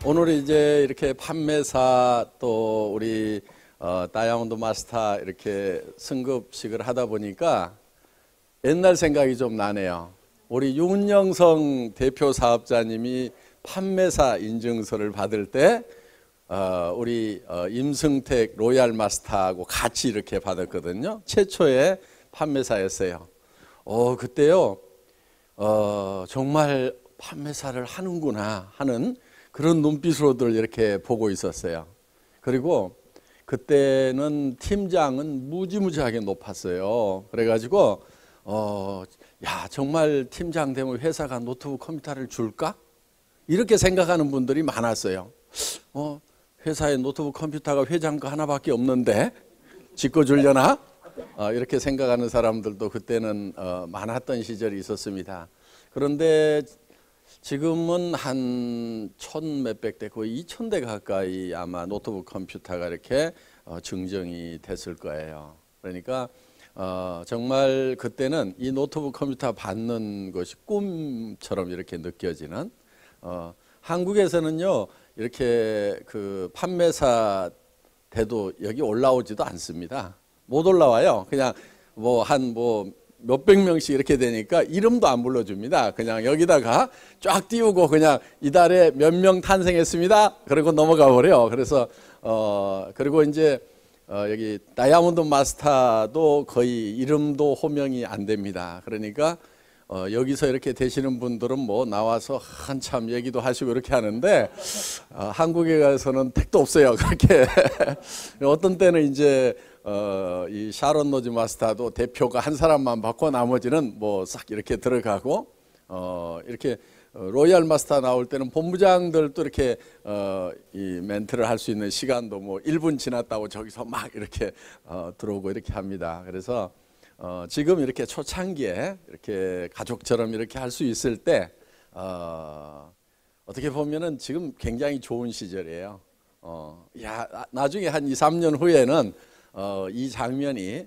오늘 이제 이렇게 판매사 또 우리 다이아몬드 마스터 이렇게 승급식을 하다 보니까 옛날 생각이 좀 나네요. 우리 윤영성 대표 사업자님이 판매사 인증서를 받을 때 우리 임승택 로얄 마스터하고 같이 이렇게 받았거든요. 최초의 판매사였어요. 그때요 정말 판매사를 하는구나 하는 그런 눈빛으로들 이렇게 보고 있었어요. 그리고 그때는 팀장은 무지무지하게 높았어요. 그래가지고 야 정말 팀장 되면 회사가 노트북 컴퓨터를 줄까? 이렇게 생각하는 분들이 많았어요. 회사에 노트북 컴퓨터가 회장 거 하나밖에 없는데 짓꿔주려나? 이렇게 생각하는 사람들도 그때는 많았던 시절이 있었습니다. 그런데 지금은 한 1,000몇백 대, 거의 2,000대 가까이 아마 노트북 컴퓨터가 이렇게 증정이 됐을 거예요. 그러니까 정말 그때는 이 노트북 컴퓨터 받는 것이 꿈처럼 이렇게 느껴지는, 한국에서는요 이렇게 그 판매사 돼도 여기 올라오지도 않습니다. 못 올라와요. 그냥 몇백 명씩 이렇게 되니까 이름도 안 불러줍니다. 그냥 여기다가 쫙 띄우고 그냥 이달에 몇 명 탄생했습니다. 그리고 넘어가 버려요. 그래서 그리고 이제 여기 다이아몬드 마스터도 거의 이름도 호명이 안 됩니다. 그러니까 여기서 이렇게 되시는 분들은 뭐 나와서 한참 얘기도 하시고 이렇게 하는데 한국에 가서는 택도 없어요. 그렇게 어떤 때는 이제 이 샤론 노즈 마스터도 대표가 한 사람만 받고 나머지는 뭐 싹 이렇게 들어가고 이렇게 로얄 마스터 나올 때는 본부장들도 이렇게 이 멘트를 할 수 있는 시간도 뭐 1분 지났다고 저기서 막 이렇게 들어오고 이렇게 합니다. 그래서 지금 이렇게 초창기에 이렇게 가족처럼 이렇게 할 수 있을 때 어떻게 보면은 지금 굉장히 좋은 시절이에요. 나중에 한 2, 3년 후에는 이 장면이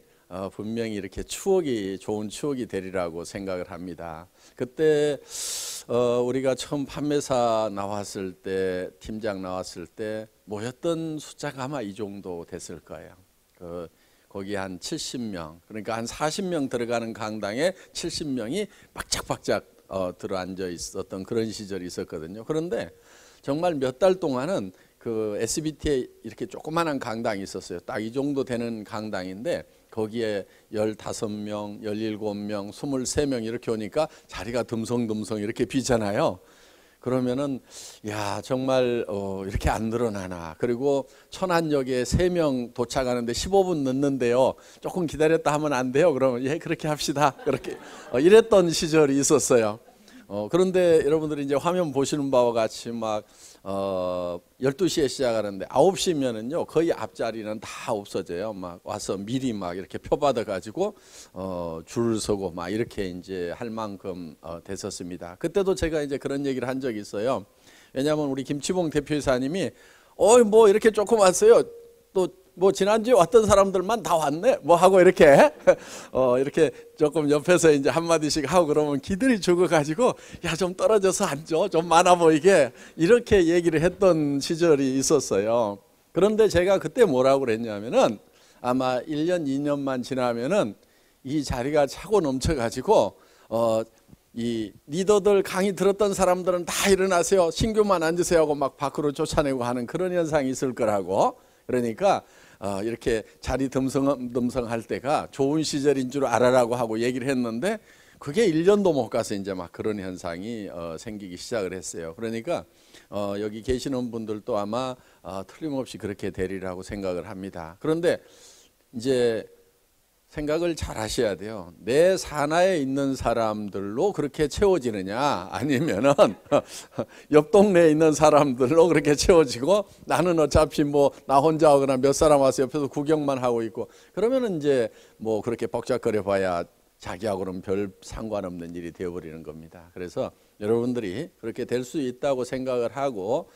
분명히 이렇게 좋은 추억이 되리라고 생각을 합니다. 그때 우리가 처음 판매사 나왔을 때, 팀장 나왔을 때 모였던 숫자가 아마 이 정도 됐을 거예요. 거기 한 70명, 그러니까 한 40명 들어가는 강당에 70명이 박짝박짝 들어앉아 있었던 그런 시절이 있었거든요. 그런데 정말 몇 달 동안은 그 SBT에 이렇게 조그마한 강당이 있었어요. 딱 이 정도 되는 강당인데 거기에 15명, 17명, 23명 이렇게 오니까 자리가 듬성듬성 이렇게 비잖아요. 그러면은 야 정말 이렇게 안 늘어나나. 그리고 천안역에 3명 도착하는데 15분 늦는데요. 조금 기다렸다 하면 안 돼요? 그러면 예 그렇게 합시다. 그렇게 이랬던 시절이 있었어요. 그런데 여러분들이 이제 화면 보시는 바와 같이 막 12시에 시작하는데 9시면은요 거의 앞자리는 다 없어져요. 막 와서 미리 막 이렇게 표 받아 가지고 줄을 서고 막 이렇게 이제 할 만큼 됐었습니다. 그때도 제가 이제 그런 얘기를 한 적이 있어요. 왜냐하면 우리 김치봉 대표이사님이 뭐 이렇게 조금 왔어요. 또 뭐 지난주에 왔던 사람들만 다 왔네 뭐 하고 이렇게 이렇게 조금 옆에서 이제 한마디씩 하고 그러면 기들이 죽어가지고 야 좀 떨어져서 앉아 좀 많아 보이게 이렇게 얘기를 했던 시절이 있었어요. 그런데 제가 그때 뭐라고 그랬냐면은 아마 1년 2년만 지나면은 이 자리가 차고 넘쳐가지고 이 리더들 강의 들었던 사람들은 다 일어나세요 신규만 앉으세요 하고 막 밖으로 쫓아내고 하는 그런 현상이 있을 거라고. 그러니까 이렇게 자리 듬성할 때가 좋은 시절인 줄 알아라고 하고 얘기를 했는데 그게 1년도 못 가서 이제 막 그런 현상이 생기기 시작을 했어요. 그러니까 여기 계시는 분들도 아마 틀림없이 그렇게 되리라고 생각을 합니다. 그런데 이제 생각을 잘 하셔야 돼요. 내 산하에 있는 사람들로 그렇게 채워지느냐 아니면은 옆 동네에 있는 사람들로 그렇게 채워지고 나는 어차피 뭐 나 혼자 하거나 몇 사람 와서 옆에서 구경만 하고 있고 그러면은 이제 뭐 그렇게 벅적거려 봐야 자기하고는 별 상관없는 일이 되어버리는 겁니다. 그래서 여러분들이 그렇게 될 수 있다고 생각을 하고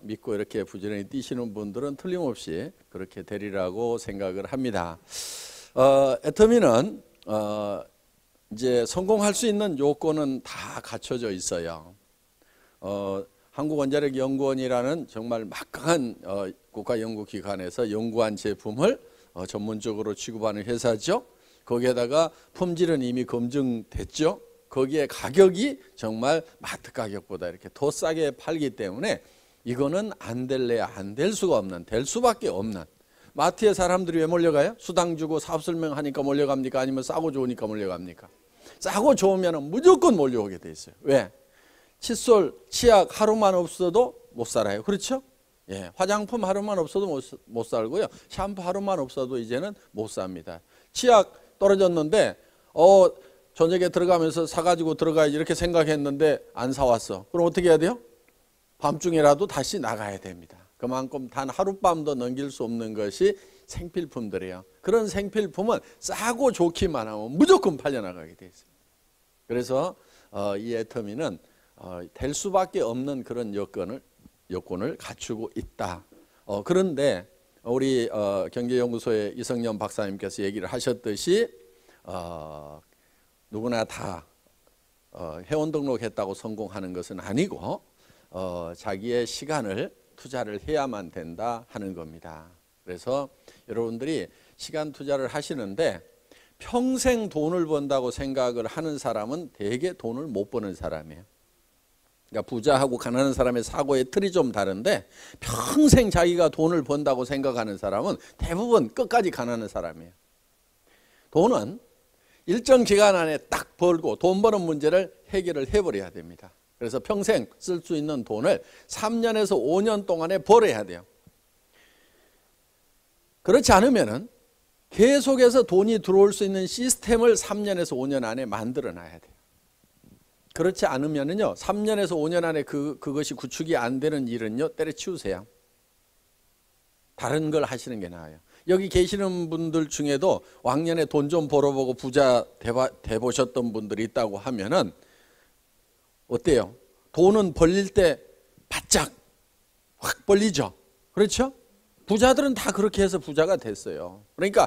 믿고 이렇게 부지런히 뛰시는 분들은 틀림없이 그렇게 되리라고 생각을 합니다. 애터미는 이제 성공할 수 있는 요건은 다 갖춰져 있어요. 한국원자력연구원이라는 정말 막강한 국가연구기관에서 연구한 제품을 전문적으로 취급하는 회사죠. 거기에다가 품질은 이미 검증됐죠. 거기에 가격이 정말 마트 가격보다 이렇게 더 싸게 팔기 때문에 이거는 안 될래야 안 될 수가 없는, 될 수밖에 없는. 마트에 사람들이 왜 몰려가요? 수당 주고 사업 설명하니까 몰려갑니까? 아니면 싸고 좋으니까 몰려갑니까? 싸고 좋으면 무조건 몰려오게 돼 있어요. 왜? 칫솔, 치약 하루만 없어도 못 살아요. 그렇죠? 예, 화장품 하루만 없어도 못 살고요. 샴푸 하루만 없어도 이제는 못 삽니다. 치약 떨어졌는데 저녁에 들어가면서 사가지고 들어가야지 이렇게 생각했는데 안 사왔어. 그럼 어떻게 해야 돼요? 밤중에라도 다시 나가야 됩니다. 그만큼 단 하룻밤도 넘길 수 없는 것이 생필품들이에요. 그런 생필품은 싸고 좋기만 하면 무조건 팔려나가게 돼 있어요. 그래서 이 애터미는 될 수밖에 없는 그런 여건을 갖추고 있다. 그런데 우리 경제연구소의 이성년 박사님께서 얘기를 하셨듯이 누구나 다 회원 등록했다고 성공하는 것은 아니고 자기의 시간을 투자를 해야만 된다 하는 겁니다. 그래서 여러분들이 시간 투자를 하시는데 평생 돈을 번다고 생각을 하는 사람은 대개 돈을 못 버는 사람이에요. 그러니까 부자하고 가난한 사람의 사고의 틀이 좀 다른데 평생 자기가 돈을 번다고 생각하는 사람은 대부분 끝까지 가난한 사람이에요. 돈은 일정 기간 안에 딱 벌고 돈 버는 문제를 해결을 해버려야 됩니다. 그래서 평생 쓸 수 있는 돈을 3년에서 5년 동안에 벌어야 돼요. 그렇지 않으면은 계속해서 돈이 들어올 수 있는 시스템을 3년에서 5년 안에 만들어 놔야 돼요. 그렇지 않으면은요, 3년에서 5년 안에 그것이 구축이 안 되는 일은요, 때려치우세요. 다른 걸 하시는 게 나아요. 여기 계시는 분들 중에도 왕년에 돈 좀 벌어보고 부자 돼보셨던 분들이 있다고 하면은 어때요? 돈은 벌릴 때 바짝 확 벌리죠. 그렇죠? 부자들은 다 그렇게 해서 부자가 됐어요. 그러니까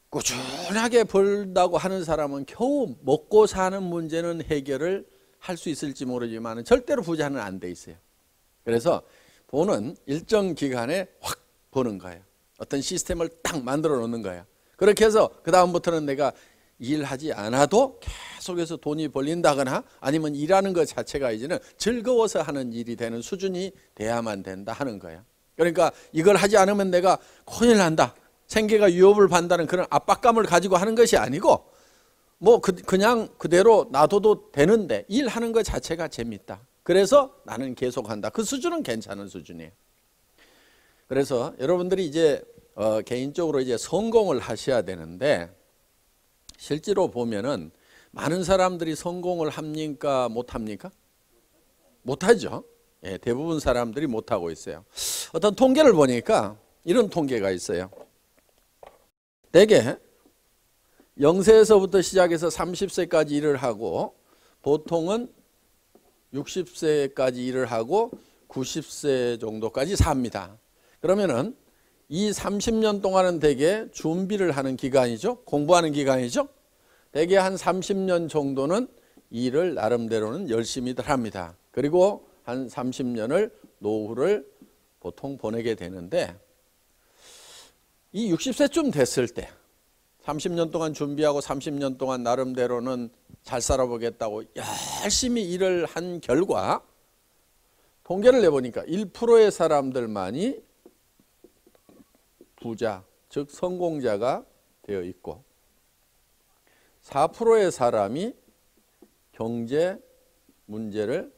꾸준하게 벌다고 하는 사람은 겨우 먹고 사는 문제는 해결을 할 수 있을지 모르지만 절대로 부자는 안 돼 있어요. 그래서 돈은 일정 기간에 확 버는 거예요. 어떤 시스템을 딱 만들어 놓는 거예요. 그렇게 해서 그 다음부터는 내가 일하지 않아도 계속해서 돈이 벌린다거나 아니면 일하는 것 자체가 이제는 즐거워서 하는 일이 되는 수준이 돼야만 된다 하는 거예요. 그러니까 이걸 하지 않으면 내가 큰일 난다, 생계가 위협을 받는다는 그런 압박감을 가지고 하는 것이 아니고 뭐 그냥 그대로 놔둬도 되는데 일하는 것 자체가 재밌다. 그래서 나는 계속한다. 그 수준은 괜찮은 수준이에요. 그래서 여러분들이 이제 개인적으로 이제 성공을 하셔야 되는데 실제로 보면은 많은 사람들이 성공을 합니까? 못합니까? 못하죠. 예, 대부분 사람들이 못하고 있어요. 어떤 통계를 보니까 이런 통계가 있어요. 대개 0세에서부터 시작해서 30세까지 일을 하고 보통은 60세까지 일을 하고 90세 정도까지 삽니다. 그러면은 이 30년 동안은 대개 준비를 하는 기간이죠. 공부하는 기간이죠. 대개 한 30년 정도는 일을 나름대로는 열심히들 합니다. 그리고 한 30년을 노후를 보통 보내게 되는데 이 60세쯤 됐을 때 30년 동안 준비하고 30년 동안 나름대로는 잘 살아보겠다고 열심히 일을 한 결과 통계를 내보니까 1%의 사람들만이 부자, 즉 성공자가 되어 있고 4%의 사람이 경제 문제를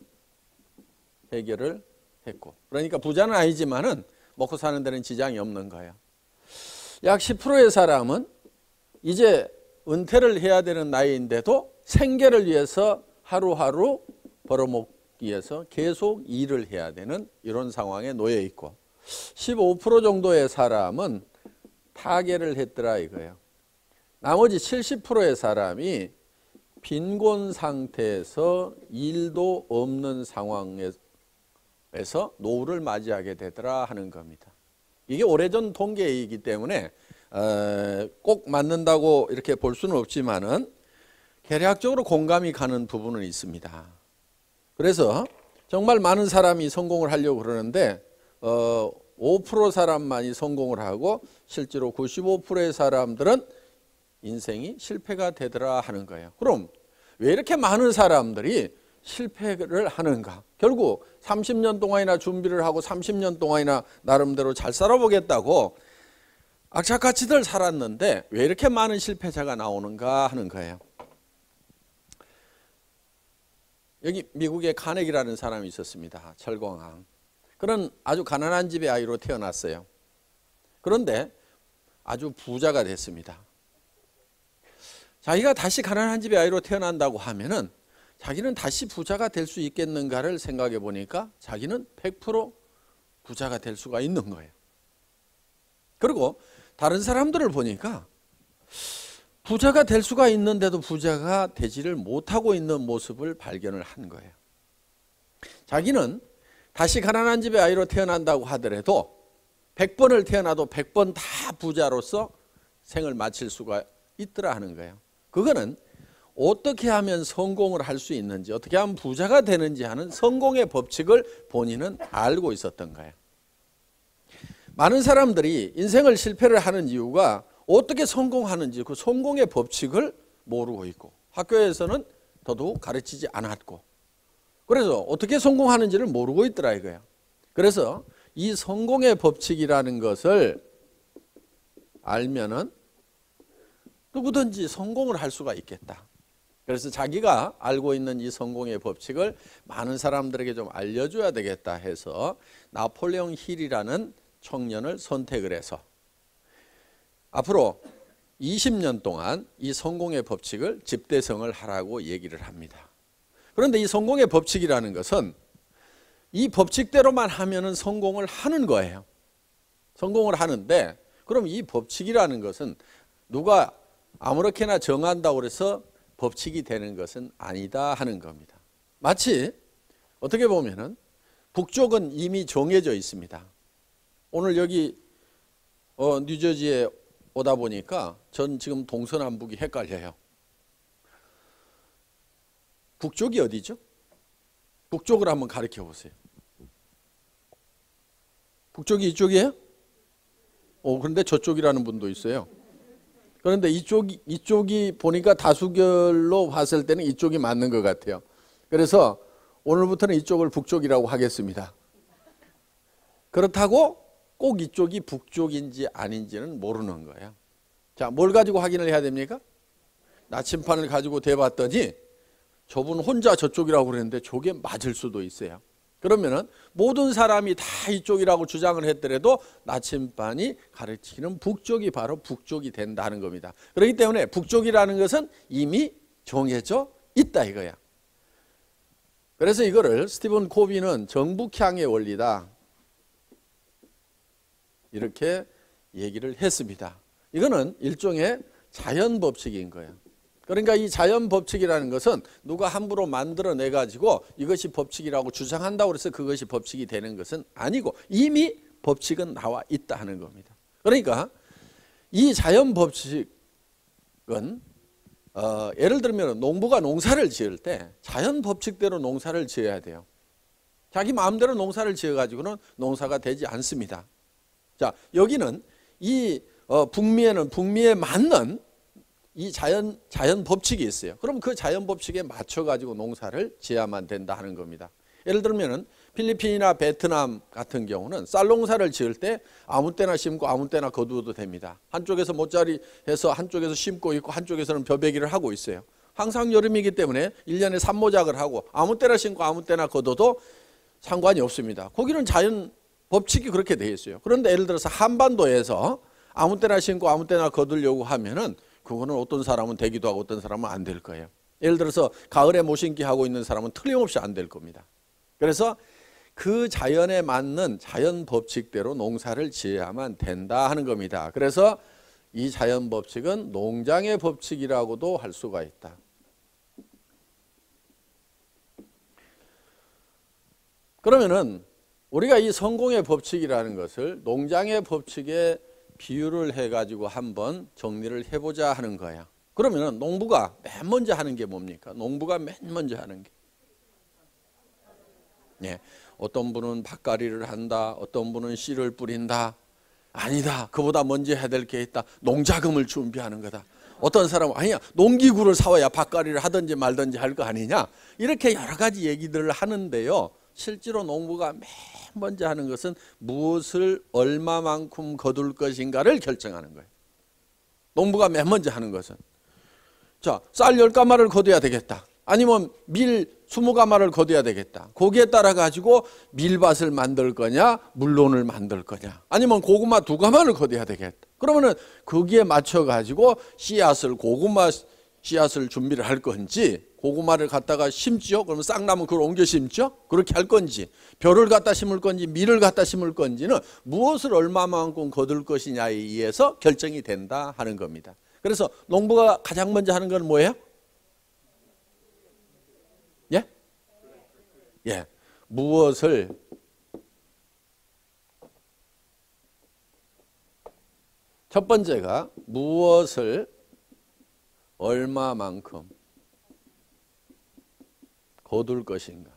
해결을 했고, 그러니까 부자는 아니지만은 먹고 사는 데는 지장이 없는 거예요. 약 10%의 사람은 이제 은퇴를 해야 되는 나이인데도 생계를 위해서 하루하루 벌어먹기 위해서 계속 일을 해야 되는 이런 상황에 놓여 있고 15% 정도의 사람은 타계를 했더라 이거예요. 나머지 70%의 사람이 빈곤 상태에서 일도 없는 상황에서 노후를 맞이하게 되더라 하는 겁니다. 이게 오래전 통계이기 때문에 꼭 맞는다고 이렇게 볼 수는 없지만은 대략적으로 공감이 가는 부분은 있습니다. 그래서 정말 많은 사람이 성공을 하려고 그러는데 5% 사람만이 성공을 하고 실제로 95%의 사람들은 인생이 실패가 되더라 하는 거예요. 그럼 왜 이렇게 많은 사람들이 실패를 하는가? 결국 30년 동안이나 준비를 하고 30년 동안이나 나름대로 잘 살아보겠다고 악착같이들 살았는데 왜 이렇게 많은 실패자가 나오는가 하는 거예요. 여기 미국에 카네기라는 사람이 있었습니다. 철공왕. 그는 아주 가난한 집의 아이로 태어났어요. 그런데 아주 부자가 됐습니다. 자기가 다시 가난한 집의 아이로 태어난다고 하면은 자기는 다시 부자가 될 수 있겠는가를 생각해 보니까 자기는 100% 부자가 될 수가 있는 거예요. 그리고 다른 사람들을 보니까 부자가 될 수가 있는데도 부자가 되지를 못하고 있는 모습을 발견을 한 거예요. 자기는 다시 가난한 집의 아이로 태어난다고 하더라도 100번을 태어나도 100번 다 부자로서 생을 마칠 수가 있더라 하는 거예요. 그거는 어떻게 하면 성공을 할 수 있는지, 어떻게 하면 부자가 되는지 하는 성공의 법칙을 본인은 알고 있었던 거예요. 많은 사람들이 인생을 실패를 하는 이유가 어떻게 성공하는지 그 성공의 법칙을 모르고 있고 학교에서는 더더욱 가르치지 않았고 그래서 어떻게 성공하는지를 모르고 있더라 이거예요. 그래서 이 성공의 법칙이라는 것을 알면은 누구든지 성공을 할 수가 있겠다. 그래서 자기가 알고 있는 이 성공의 법칙을 많은 사람들에게 좀 알려줘야 되겠다 해서 나폴레옹 힐이라는 청년을 선택을 해서 앞으로 20년 동안 이 성공의 법칙을 집대성을 하라고 얘기를 합니다. 그런데 이 성공의 법칙이라는 것은 이 법칙대로만 하면은 성공을 하는 거예요. 성공을 하는데 그럼 이 법칙이라는 것은 누가 아무렇게나 정한다고 해서 법칙이 되는 것은 아니다 하는 겁니다. 마치 어떻게 보면은 북쪽은 이미 정해져 있습니다. 오늘 여기 뉴저지에 오다 보니까 전 지금 동서남북이 헷갈려요. 북쪽이 어디죠? 북쪽을 한번 가르쳐 보세요. 북쪽이 이쪽이에요? 그런데 저쪽이라는 분도 있어요. 그런데 이쪽이 보니까 다수결로 봤을 때는 이쪽이 맞는 것 같아요. 그래서 오늘부터는 이쪽을 북쪽이라고 하겠습니다. 그렇다고 꼭 이쪽이 북쪽인지 아닌지는 모르는 거예요. 자, 뭘 가지고 확인을 해야 됩니까? 나침판을 가지고 대봤더니 저분 혼자 저쪽이라고 그랬는데 저게 맞을 수도 있어요. 그러면은 모든 사람이 다 이쪽이라고 주장을 했더라도 나침반이 가르치는 북쪽이 바로 북쪽이 된다는 겁니다. 그렇기 때문에 북쪽이라는 것은 이미 정해져 있다 이거야. 그래서 이거를 스티븐 코비는 정북향의 원리다 이렇게 얘기를 했습니다. 이거는 일종의 자연 법칙인 거예요. 그러니까 이 자연 법칙이라는 것은 누가 함부로 만들어내 가지고 이것이 법칙이라고 주장한다고 해서 그것이 법칙이 되는 것은 아니고 이미 법칙은 나와 있다 하는 겁니다. 그러니까 이 자연 법칙은 예를 들면 농부가 농사를 지을 때 자연 법칙대로 농사를 지어야 돼요. 자기 마음대로 농사를 지어 가지고는 농사가 되지 않습니다. 자, 여기는 이 북미에는 북미에 맞는 이 자연 법칙이 있어요. 그럼 그 자연 법칙에 맞춰 가지고 농사를 지어야만 된다 하는 겁니다. 예를 들면은 필리핀이나 베트남 같은 경우는 쌀 농사를 지을 때 아무 때나 심고 아무 때나 거두어도 됩니다. 한쪽에서 모짜리 해서 한쪽에서 심고 있고 한쪽에서는 벼베기를 하고 있어요. 항상 여름이기 때문에 1년에 산모작을 하고 아무 때나 심고 아무 때나 거둬도 상관이 없습니다. 거기는 자연 법칙이 그렇게 되어 있어요. 그런데 예를 들어서 한반도에서 아무 때나 심고 아무 때나 거두려고 하면은 그거는 어떤 사람은 되기도 하고 어떤 사람은 안 될 거예요. 예를 들어서 가을에 모신기 하고 있는 사람은 틀림없이 안 될 겁니다. 그래서 그 자연에 맞는 자연 법칙대로 농사를 지어야만 된다 하는 겁니다. 그래서 이 자연 법칙은 농장의 법칙이라고도 할 수가 있다. 그러면은 우리가 이 성공의 법칙이라는 것을 농장의 법칙에 비유를 해가지고 한번 정리를 해보자 하는 거야. 그러면 농부가 맨 먼저 하는 게 뭡니까? 농부가 맨 먼저 하는 게 예, 어떤 분은 밭갈이를 한다, 어떤 분은 씨를 뿌린다. 아니다, 그보다 먼저 해야 될 게 있다. 농자금을 준비하는 거다. 어떤 사람은 아니야, 농기구를 사와야 밭갈이를 하든지 말든지 할 거 아니냐. 이렇게 여러 가지 얘기들을 하는데요, 실제로 농부가 맨 먼저 하는 것은 무엇을 얼마만큼 거둘 것인가를 결정하는 거예요. 농부가 맨 먼저 하는 것은, 자, 쌀 10가마를 거둬야 되겠다, 아니면 밀 20가마를 거둬야 되겠다. 거기에 따라 가지고 밀밭을 만들 거냐, 물론을 만들 거냐, 아니면 고구마 2가마를 거둬야 되겠다. 그러면은 거기에 맞춰 가지고 씨앗을, 고구마 씨앗을 준비를 할 건지, 고구마를 갖다가 심죠. 그러면 싹 나면 그걸 옮겨 심죠. 그렇게 할 건지, 벼를 갖다 심을 건지, 밀을 갖다 심을 건지는 무엇을 얼마만큼 거둘 것이냐에 의해서 결정이 된다 하는 겁니다. 그래서 농부가 가장 먼저 하는 건 뭐예요? 예? 예. 무엇을 첫 번째가 무엇을 얼마만큼 거둘 것인가.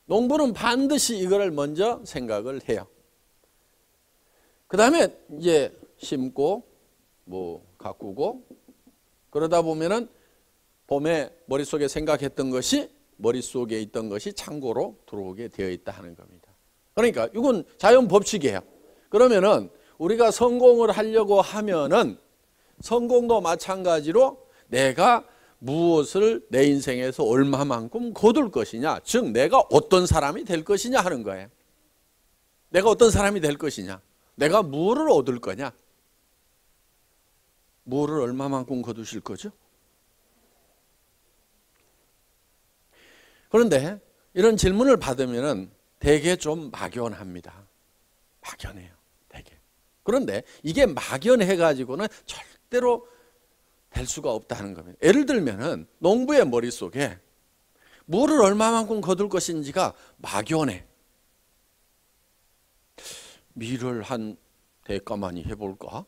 농부는 반드시 이거를 먼저 생각을 해요. 그 다음에 이제 심고 뭐 가꾸고 그러다 보면은 봄에 머릿속에 생각했던 것이, 머릿속에 있던 것이 창고로 들어오게 되어 있다 하는 겁니다. 그러니까 이건 자연 법칙이에요. 그러면은 우리가 성공을 하려고 하면은 성공도 마찬가지로 내가 무엇을 내 인생에서 얼마만큼 거둘 것이냐, 즉 내가 어떤 사람이 될 것이냐 하는 거예요. 내가 어떤 사람이 될 것이냐, 내가 무엇을 얻을 거냐, 무엇을 얼마만큼 거두실 거죠? 그런데 이런 질문을 받으면 되게 좀 막연합니다. 막연해요, 되게. 그런데 이게 막연해가지고는 절대로 될 수가 없다는 겁니다. 예를 들면은 농부의 머릿속에 뭐를 얼마만큼 거둘 것인지가 막연해. 밀을 한 대가만이 해볼까?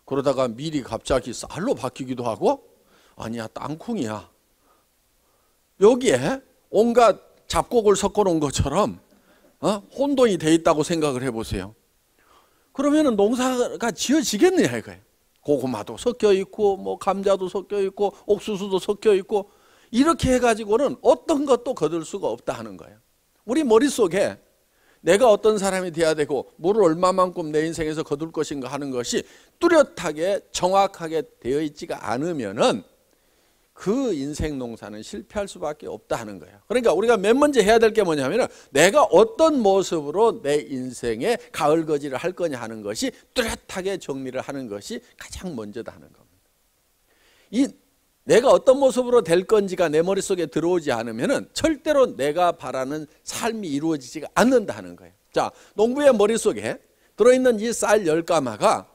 그러다가 밀이 갑자기 쌀로 바뀌기도 하고, 아니야, 땅콩이야. 여기에 온갖 잡곡을 섞어 놓은 것처럼 혼돈이 돼 있다고 생각을 해보세요. 그러면은 농사가 지어지겠느냐 이거예요. 고구마도 섞여 있고 뭐 감자도 섞여 있고 옥수수도 섞여 있고, 이렇게 해가지고는 어떤 것도 거둘 수가 없다 하는 거예요. 우리 머릿속에 내가 어떤 사람이 돼야 되고 뭐를 얼마만큼 내 인생에서 거둘 것인가 하는 것이 뚜렷하게 정확하게 되어 있지가 않으면은 그 인생 농사는 실패할 수밖에 없다 하는 거예요. 그러니까 우리가 맨 먼저 해야 될 게 뭐냐면 내가 어떤 모습으로 내 인생에 가을거지를 할 거냐 하는 것이 뚜렷하게 정리를 하는 것이 가장 먼저다 하는 겁니다. 이 내가 어떤 모습으로 될 건지가 내 머릿속에 들어오지 않으면 절대로 내가 바라는 삶이 이루어지지가 않는다 하는 거예요. 자, 농부의 머릿속에 들어있는 이 쌀 10가마가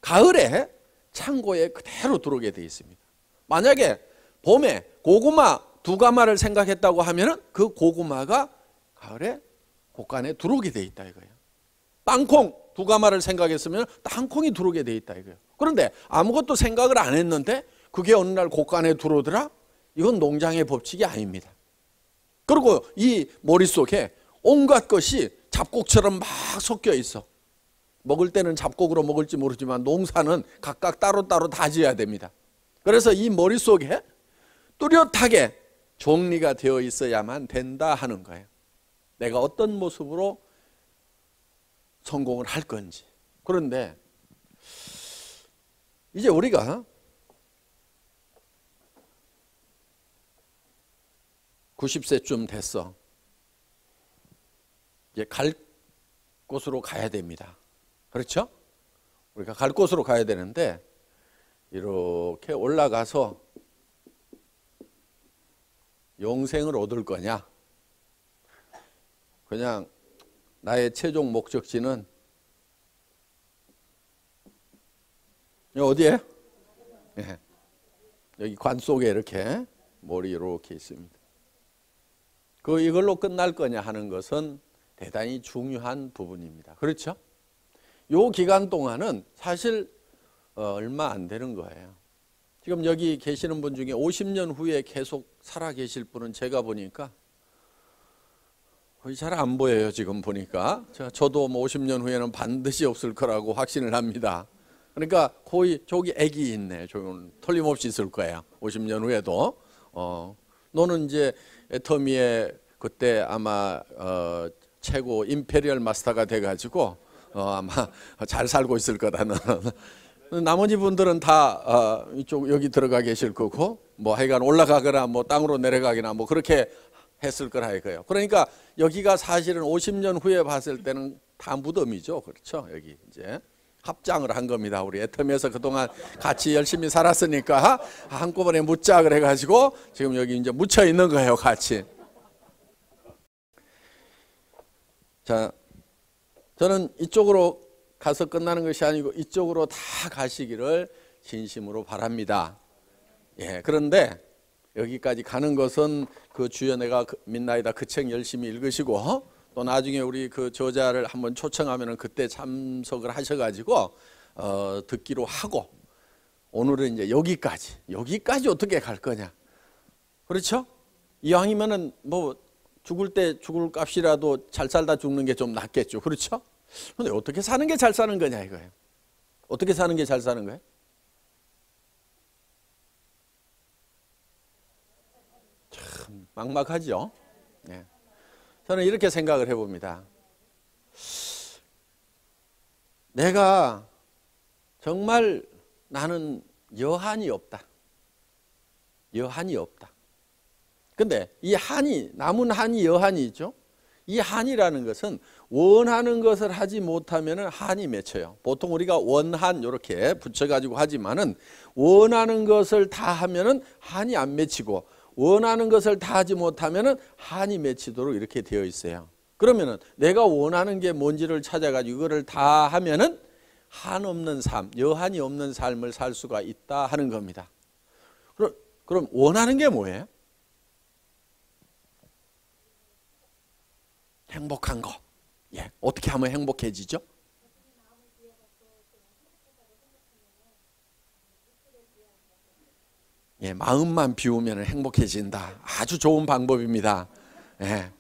가을에 창고에 그대로 들어오게 되어 있습니다. 만약에 봄에 고구마 2가마를 생각했다고 하면 그 고구마가 가을에 곡간에 들어오게 되어 있다 이거예요. 땅콩 2가마를 생각했으면 땅콩이 들어오게 되어 있다 이거예요. 그런데 아무것도 생각을 안 했는데 그게 어느 날 곡간에 들어오더라? 이건 농장의 법칙이 아닙니다. 그리고 이 머릿속에 온갖 것이 잡곡처럼 막 섞여 있어. 먹을 때는 잡곡으로 먹을지 모르지만 농사는 각각 따로따로 다 지어야 됩니다. 그래서 이 머릿속에 뚜렷하게 정리가 되어 있어야만 된다 하는 거예요. 내가 어떤 모습으로 성공을 할 건지. 그런데 이제 우리가 90세쯤 됐어. 이제 갈 곳으로 가야 됩니다. 그렇죠? 우리가 갈 곳으로 가야 되는데 이렇게 올라가서 영생을 얻을 거냐, 그냥 나의 최종 목적지는 어디에? 네. 여기 관 속에 이렇게 몰이 이렇게 있습니다. 이걸로 끝날 거냐 하는 것은 대단히 중요한 부분입니다. 그렇죠? 요 기간 동안은 사실 얼마 안 되는 거예요. 지금 여기 계시는 분 중에 50년 후에 계속 살아 계실 분은 제가 보니까 거의 잘 안 보여요. 지금 보니까 저도 뭐 50년 후에는 반드시 없을 거라고 확신을 합니다. 그러니까 거의 저기 애기 있네. 저건 틀림없이 있을 거예요. 50년 후에도. 너는 이제 애터미의 그때 아마 최고 임페리얼 마스터가 돼가지고 아마 잘 살고 있을 거다. 너는. 나머지 분들은 다 이쪽 여기 들어가 계실 거고 뭐 하여간 올라가거나 뭐 땅으로 내려가거나 뭐 그렇게 했을 거라 이거예요. 그러니까 여기가 사실은 50년 후에 봤을 때는 다 무덤이죠. 그렇죠. 여기 이제 합장을 한 겁니다. 우리 애터미에서 그동안 같이 열심히 살았으니까 한꺼번에 묻자 그래가지고 지금 여기 이제 묻혀 있는 거예요. 같이. 자, 저는 이쪽으로 가서 끝나는 것이 아니고 이쪽으로 다 가시기를 진심으로 바랍니다. 예, 그런데 여기까지 가는 것은 그 주연애가 midnight이다 그 책 열심히 읽으시고 또 나중에 우리 그 저자를 한번 초청하면은 그때 참석을 하셔가지고 듣기로 하고 오늘은 이제 여기까지 어떻게 갈 거냐, 그렇죠? 이왕이면은 뭐 죽을 때 죽을 값이라도 잘 살다 죽는 게 좀 낫겠죠, 그렇죠? 근데 어떻게 사는 게 잘 사는 거냐 이거예요. 어떻게 사는 게 잘 사는 거예요? 참 막막하죠. 네. 저는 이렇게 생각을 해봅니다. 내가 정말 나는 여한이 없다. 여한이 없다. 근데 이 한이, 남은 한이 여한이 있죠. 이 한이라는 것은 원하는 것을 하지 못하면 한이 맺혀요. 보통 우리가 원한 이렇게 붙여가지고 하지만은 원하는 것을 다 하면은 한이 안 맺히고 원하는 것을 다 하지 못하면은 한이 맺히도록 이렇게 되어 있어요. 그러면은 내가 원하는 게 뭔지를 찾아가지고 이거를 다 하면은 한 없는 삶, 여한이 없는 삶을 살 수가 있다 하는 겁니다. 그럼 원하는 게 뭐예요? 행복한 거. 예, 어떻게 하면 행복해지죠? 예, 마음만 비우면 행복해진다. 아주 좋은 방법입니다. 예.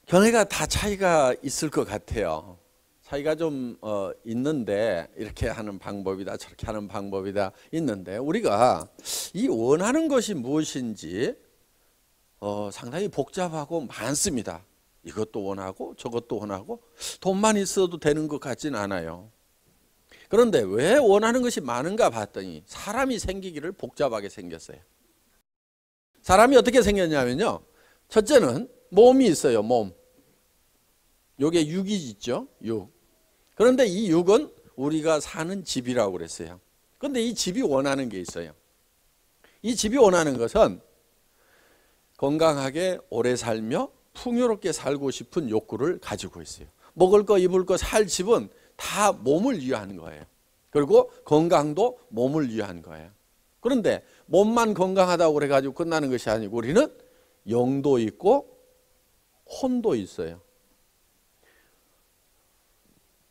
견해가 다 차이가 있을 것 같아요. 차이가 좀 있는데 이렇게 하는 방법이다 저렇게 하는 방법이다 있는데 우리가 이 원하는 것이 무엇인지 상당히 복잡하고 많습니다. 이것도 원하고 저것도 원하고 돈만 있어도 되는 것 같지는 않아요. 그런데 왜 원하는 것이 많은가 봤더니 사람이 생기기를 복잡하게 생겼어요. 사람이 어떻게 생겼냐면요. 첫째는 몸이 있어요. 몸. 요게 육이 있죠. 육. 그런데 이 육은 우리가 사는 집이라고 그랬어요. 그런데 이 집이 원하는 게 있어요. 이 집이 원하는 것은 건강하게 오래 살며 풍요롭게 살고 싶은 욕구를 가지고 있어요. 먹을 거 입을 거 살 집은 다 몸을 위한 거예요. 그리고 건강도 몸을 위한 거예요. 그런데 몸만 건강하다고 그래가지고 끝나는 것이 아니고 우리는 영도 있고 혼도 있어요.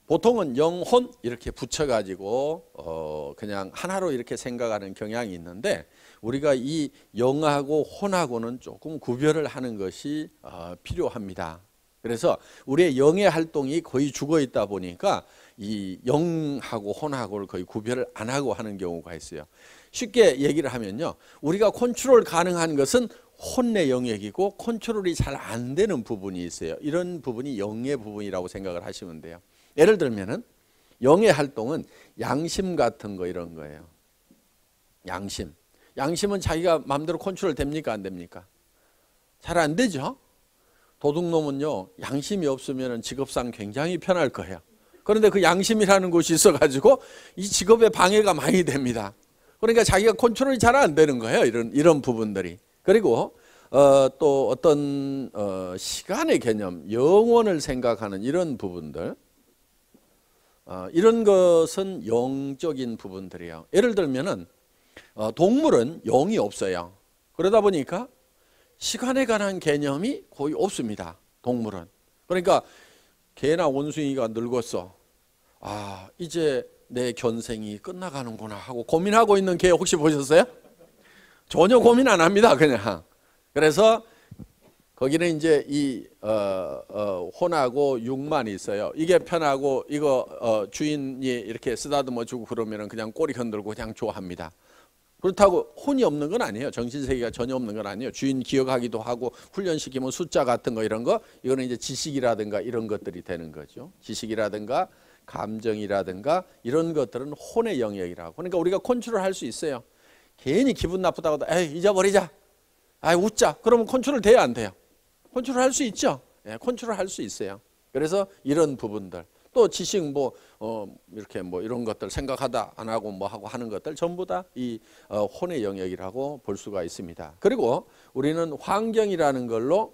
보통은 영혼 이렇게 붙여가지고 그냥 하나로 이렇게 생각하는 경향이 있는데 우리가 이 영하고 혼하고는 조금 구별을 하는 것이 필요합니다. 그래서 우리의 영의 활동이 거의 죽어 있다 보니까 이 영하고 혼하고를 거의 구별을 안 하고 하는 경우가 있어요. 쉽게 얘기를 하면요. 우리가 컨트롤 가능한 것은 혼의 영역이고 컨트롤이 잘 안 되는 부분이 있어요. 이런 부분이 영의 부분이라고 생각을 하시면 돼요. 예를 들면은 영의 활동은 양심 같은 거 이런 거예요. 양심. 양심은 자기가 마음대로 컨트롤 됩니까 안 됩니까? 잘 안 되죠. 도둑놈은요 양심이 없으면 직업상 굉장히 편할 거예요. 그런데 그 양심이라는 것이 있어가지고 이 직업에 방해가 많이 됩니다. 그러니까 자기가 컨트롤이 잘 안 되는 거예요. 이런 부분들이. 그리고 또 어떤 시간의 개념, 영원을 생각하는 이런 부분들, 이런 것은 영적인 부분들이에요. 예를 들면은 동물은 영이 없어요. 그러다 보니까 시간에 관한 개념이 거의 없습니다. 동물은. 그러니까 개나 원숭이가 늙었어. 아, 이제 내 견생이 끝나가는구나 하고 고민하고 있는 개 혹시 보셨어요? 전혀 고민 안 합니다. 그냥. 그래서 거기는 이제 이 혼하고 육만 있어요. 이게 편하고 이거 주인이 이렇게 쓰다듬어 주고 그러면은 그냥 꼬리 흔들고 그냥 좋아합니다. 그렇다고 혼이 없는 건 아니에요. 정신세계가 전혀 없는 건 아니에요. 주인 기억하기도 하고 훈련시키면 숫자 같은 거 이런 거 이거는 이제 지식이라든가 이런 것들이 되는 거죠. 지식이라든가 감정이라든가 이런 것들은 혼의 영역이라고. 그러니까 우리가 컨트롤할 수 있어요. 괜히 기분 나쁘다고 에이 잊어버리자. 아 웃자. 그러면 컨트롤 돼야 안 돼요? 컨트롤 할 수 있죠. 예, 컨트롤 할 수 있어요. 그래서 이런 부분들 또 지식 뭐 이렇게 뭐 이런 것들 생각하다 안 하고 뭐 하고 하는 것들 전부 다 이 혼의 영역이라고 볼 수가 있습니다. 그리고 우리는 환경이라는 걸로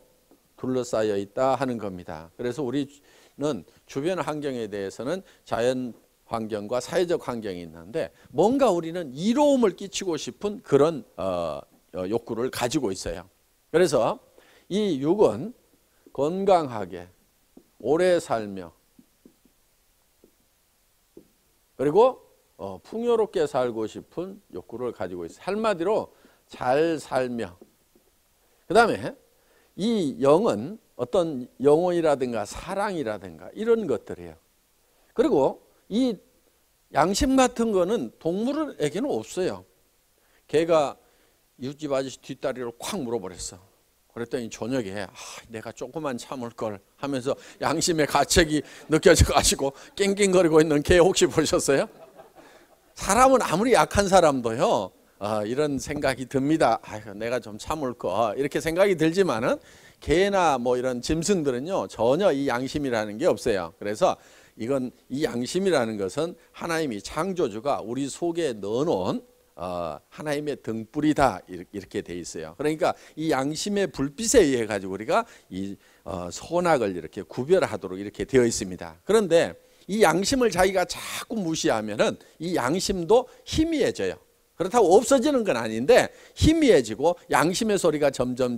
둘러싸여 있다 하는 겁니다. 그래서 우리는 주변 환경에 대해서는 자연 환경과 사회적 환경이 있는데 뭔가 우리는 이로움을 끼치고 싶은 그런 욕구를 가지고 있어요. 그래서 이 육은 건강하게 오래 살며 그리고 풍요롭게 살고 싶은 욕구를 가지고 있어요. 한마디로 잘 살며 그 다음에 이 영은 어떤 영혼이라든가 사랑이라든가 이런 것들이에요. 그리고 이 양심 같은 거는 동물에게는 없어요. 걔가 이웃집 아저씨 뒷다리를 콱 물어버렸어. 그랬더니 저녁에 내가 조금만 참을 걸 하면서 양심의 가책이 느껴져가지고 낑낑거리고 있는 개 혹시 보셨어요? 사람은 아무리 약한 사람도요 이런 생각이 듭니다. 내가 좀 참을 거 이렇게 생각이 들지만은 개나 뭐 이런 짐승들은요 전혀 이 양심이라는 게 없어요. 그래서 이건 이 양심이라는 것은 하나님이 창조주가 우리 속에 넣어놓은 하나님의 등불이다 이렇게 돼 있어요. 그러니까 이 양심의 불빛에 의해 가지고 우리가 이 선악을 이렇게 구별하도록 이렇게 되어 있습니다. 그런데 이 양심을 자기가 자꾸 무시하면은 이 양심도 희미해져요. 그렇다고 없어지는 건 아닌데 희미해지고 양심의 소리가 점점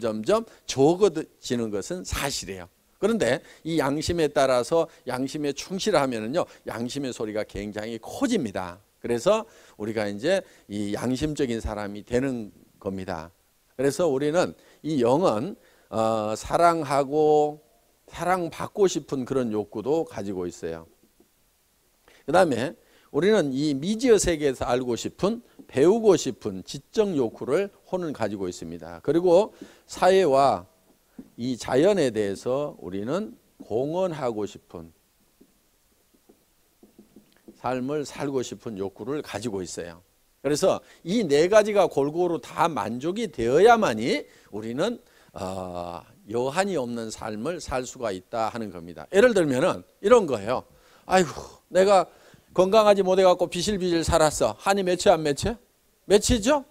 적어지는 것은 사실이에요. 그런데 이 양심에 따라서 양심에 충실하면은요 양심의 소리가 굉장히 커집니다. 그래서 우리가 이제 이 양심적인 사람이 되는 겁니다. 그래서 우리는 이 영은 사랑하고 사랑받고 싶은 그런 욕구도 가지고 있어요. 그 다음에 우리는 이 미지의 세계에서 알고 싶은 배우고 싶은 지적 욕구를 혼은 가지고 있습니다. 그리고 사회와 이 자연에 대해서 우리는 공헌하고 싶은 삶을 살고 싶은 욕구를 가지고 있어요. 그래서 이 네 가지가 골고루 다 만족이 되어야만이 우리는 여한이 없는 삶을 살 수가 있다 하는 겁니다. 예를 들면은 이런 거예요. 아이고 내가 건강하지 못해갖고 비실비실 살았어. 한이 맺혀 안 맺혀? 맺히죠?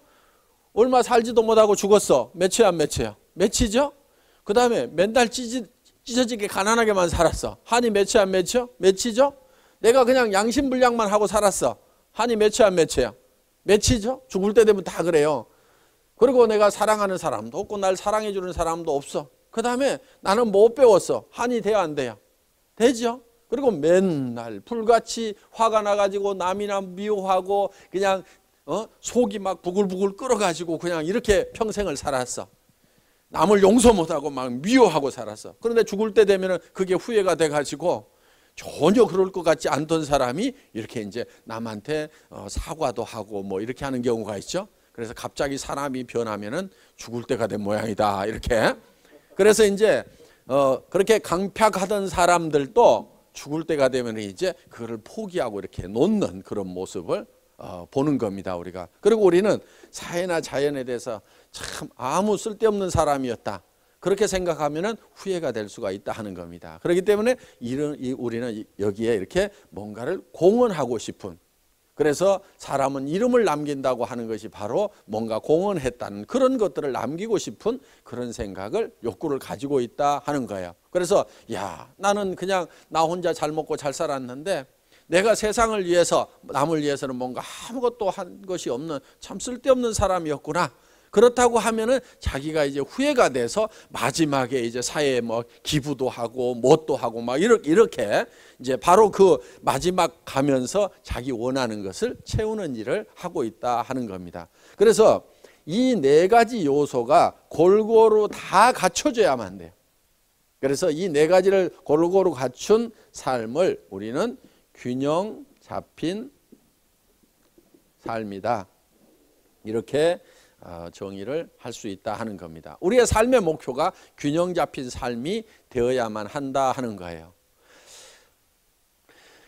얼마 살지도 못하고 죽었어. 맺혀요 안 맺혀요? 맺히죠? 그 다음에 맨날 찢어지게 가난하게만 살았어. 한이 맺혀 안 맺혀? 맺히죠? 내가 그냥 양심불량만 하고 살았어. 한이 맺혀 안 맺혀요? 맺히죠? 죽을 때 되면 다 그래요. 그리고 내가 사랑하는 사람도 없고 날 사랑해 주는 사람도 없어. 그 다음에 나는 못 배웠어. 한이 돼야 안 돼요? 되죠? 그리고 맨날 불같이 화가 나가지고 남이나 미워하고 그냥 속이 막 부글부글 끓어가지고 그냥 이렇게 평생을 살았어. 남을 용서 못하고 막 미워하고 살았어. 그런데 죽을 때 되면은 그게 후회가 돼가지고 전혀 그럴 것 같지 않던 사람이 이렇게 이제 남한테 사과도 하고 뭐 이렇게 하는 경우가 있죠. 그래서 갑자기 사람이 변하면은 죽을 때가 된 모양이다 이렇게. 그래서 이제 그렇게 강팍하던 사람들도 죽을 때가 되면 이제 그거를 포기하고 이렇게 놓는 그런 모습을 보는 겁니다 우리가. 그리고 우리는 사회나 자연에 대해서 참 아무 쓸데없는 사람이었다 그렇게 생각하면은 후회가 될 수가 있다 하는 겁니다. 그렇기 때문에 우리는 여기에 이렇게 뭔가를 공헌하고 싶은, 그래서 사람은 이름을 남긴다고 하는 것이 바로 뭔가 공헌했다는 그런 것들을 남기고 싶은 그런 생각을 욕구를 가지고 있다 하는 거예요. 그래서 야 나는 그냥 나 혼자 잘 먹고 잘 살았는데 내가 세상을 위해서 남을 위해서는 뭔가 아무것도 한 것이 없는 참 쓸데없는 사람이었구나. 그렇다고 하면은 자기가 이제 후회가 돼서 마지막에 이제 사회에 뭐 기부도 하고 뭣도 하고 막 이렇게 이제 바로 그 마지막 가면서 자기 원하는 것을 채우는 일을 하고 있다 하는 겁니다. 그래서 이 네 가지 요소가 골고루 다 갖춰져야만 돼요. 그래서 이 네 가지를 골고루 갖춘 삶을 우리는 균형 잡힌 삶이다. 이렇게 정의를 할 수 있다 하는 겁니다. 우리의 삶의 목표가 균형 잡힌 삶이 되어야만 한다 하는 거예요.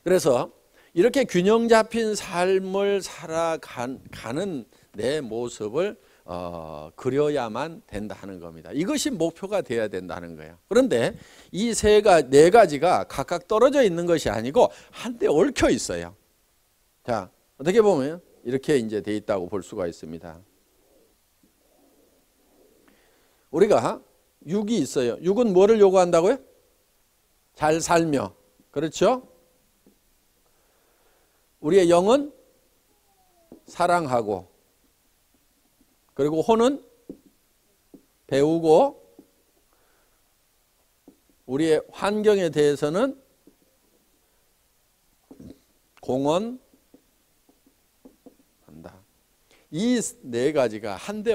그래서 이렇게 균형 잡힌 삶을 살아가는 내 모습을 그려야만 된다 하는 겁니다. 이것이 목표가 되어야 된다는 거예요. 그런데 이 네 가지가 각각 떨어져 있는 것이 아니고 한데 얽혀 있어요. 자, 어떻게 보면 이렇게 이제 돼 있다고 볼 수가 있습니다. 우리가 육이 있어요. 육은 뭐를 요구한다고요? 잘 살며. 그렇죠? 우리의 영은 사랑하고, 그리고 혼은 배우고, 우리의 환경에 대해서는 공헌한다. 이 네 가지가 한데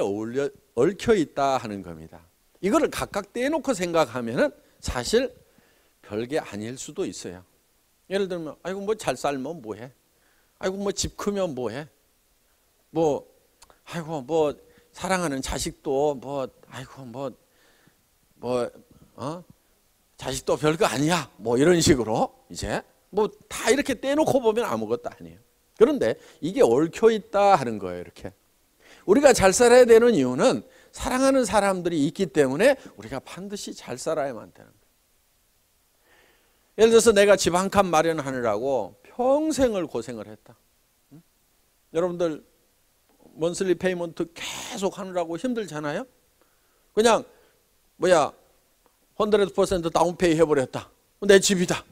얽혀 있다 하는 겁니다. 이거를 각각 떼놓고 생각하면은 사실 별게 아닐 수도 있어요. 예를 들면, 아이고 뭐 잘 살면 뭐해? 아이고 뭐 집 크면 뭐해? 뭐 아이고 뭐 사랑하는 자식도 뭐 아이고 자식도 별거 아니야. 뭐 이런 식으로 이제 뭐 다 이렇게 떼놓고 보면 아무것도 아니에요. 그런데 이게 얽혀 있다 하는 거예요. 이렇게 우리가 잘 살아야 되는 이유는 사랑하는 사람들이 있기 때문에 우리가 반드시 잘 살아야만 되는 거예요. 예를 들어서 내가 집 한 칸 마련하느라고 평생을 고생을 했다. 여러분들 먼슬리 페이먼트 계속 하느라고 힘들잖아요. 그냥 100% 다운페이 해버렸다. 내 집이다.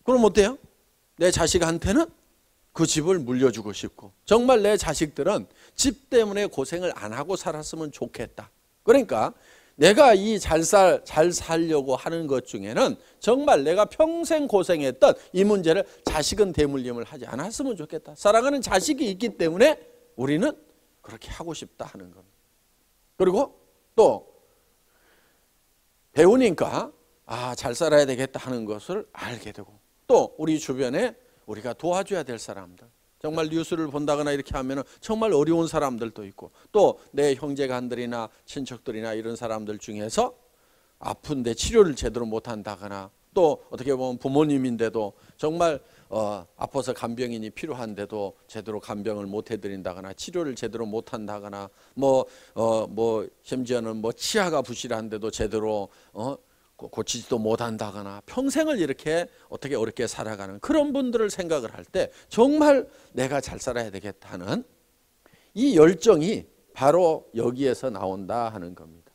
그럼 어때요? 내 자식한테는 그 집을 물려주고 싶고, 정말 내 자식들은 집 때문에 고생을 안 하고 살았으면 좋겠다. 그러니까 내가 이 잘 살려고 하는 것 중에는 정말 내가 평생 고생했던 이 문제를 자식은 대물림을 하지 않았으면 좋겠다. 사랑하는 자식이 있기 때문에 우리는 그렇게 하고 싶다 하는 겁니다. 그리고 또 배우니까 잘 살아야 되겠다 하는 것을 알게 되고, 또 우리 주변에 우리가 도와줘야 될 사람들, 정말 뉴스를 본다거나 이렇게 하면 정말 어려운 사람들도 있고, 또 내 형제간들이나 친척들이나 이런 사람들 중에서 아픈데 치료를 제대로 못한다거나, 또 어떻게 보면 부모님인데도 정말 아파서 간병인이 필요한데도 제대로 간병을 못 해드린다거나, 치료를 제대로 못한다거나, 심지어는 치아가 부실한데도 제대로 고치지도 못한다거나, 평생을 이렇게 어떻게 어렵게 살아가는 그런 분들을 생각을 할 때 정말 내가 잘 살아야 되겠다는 이 열정이 바로 여기에서 나온다 하는 겁니다.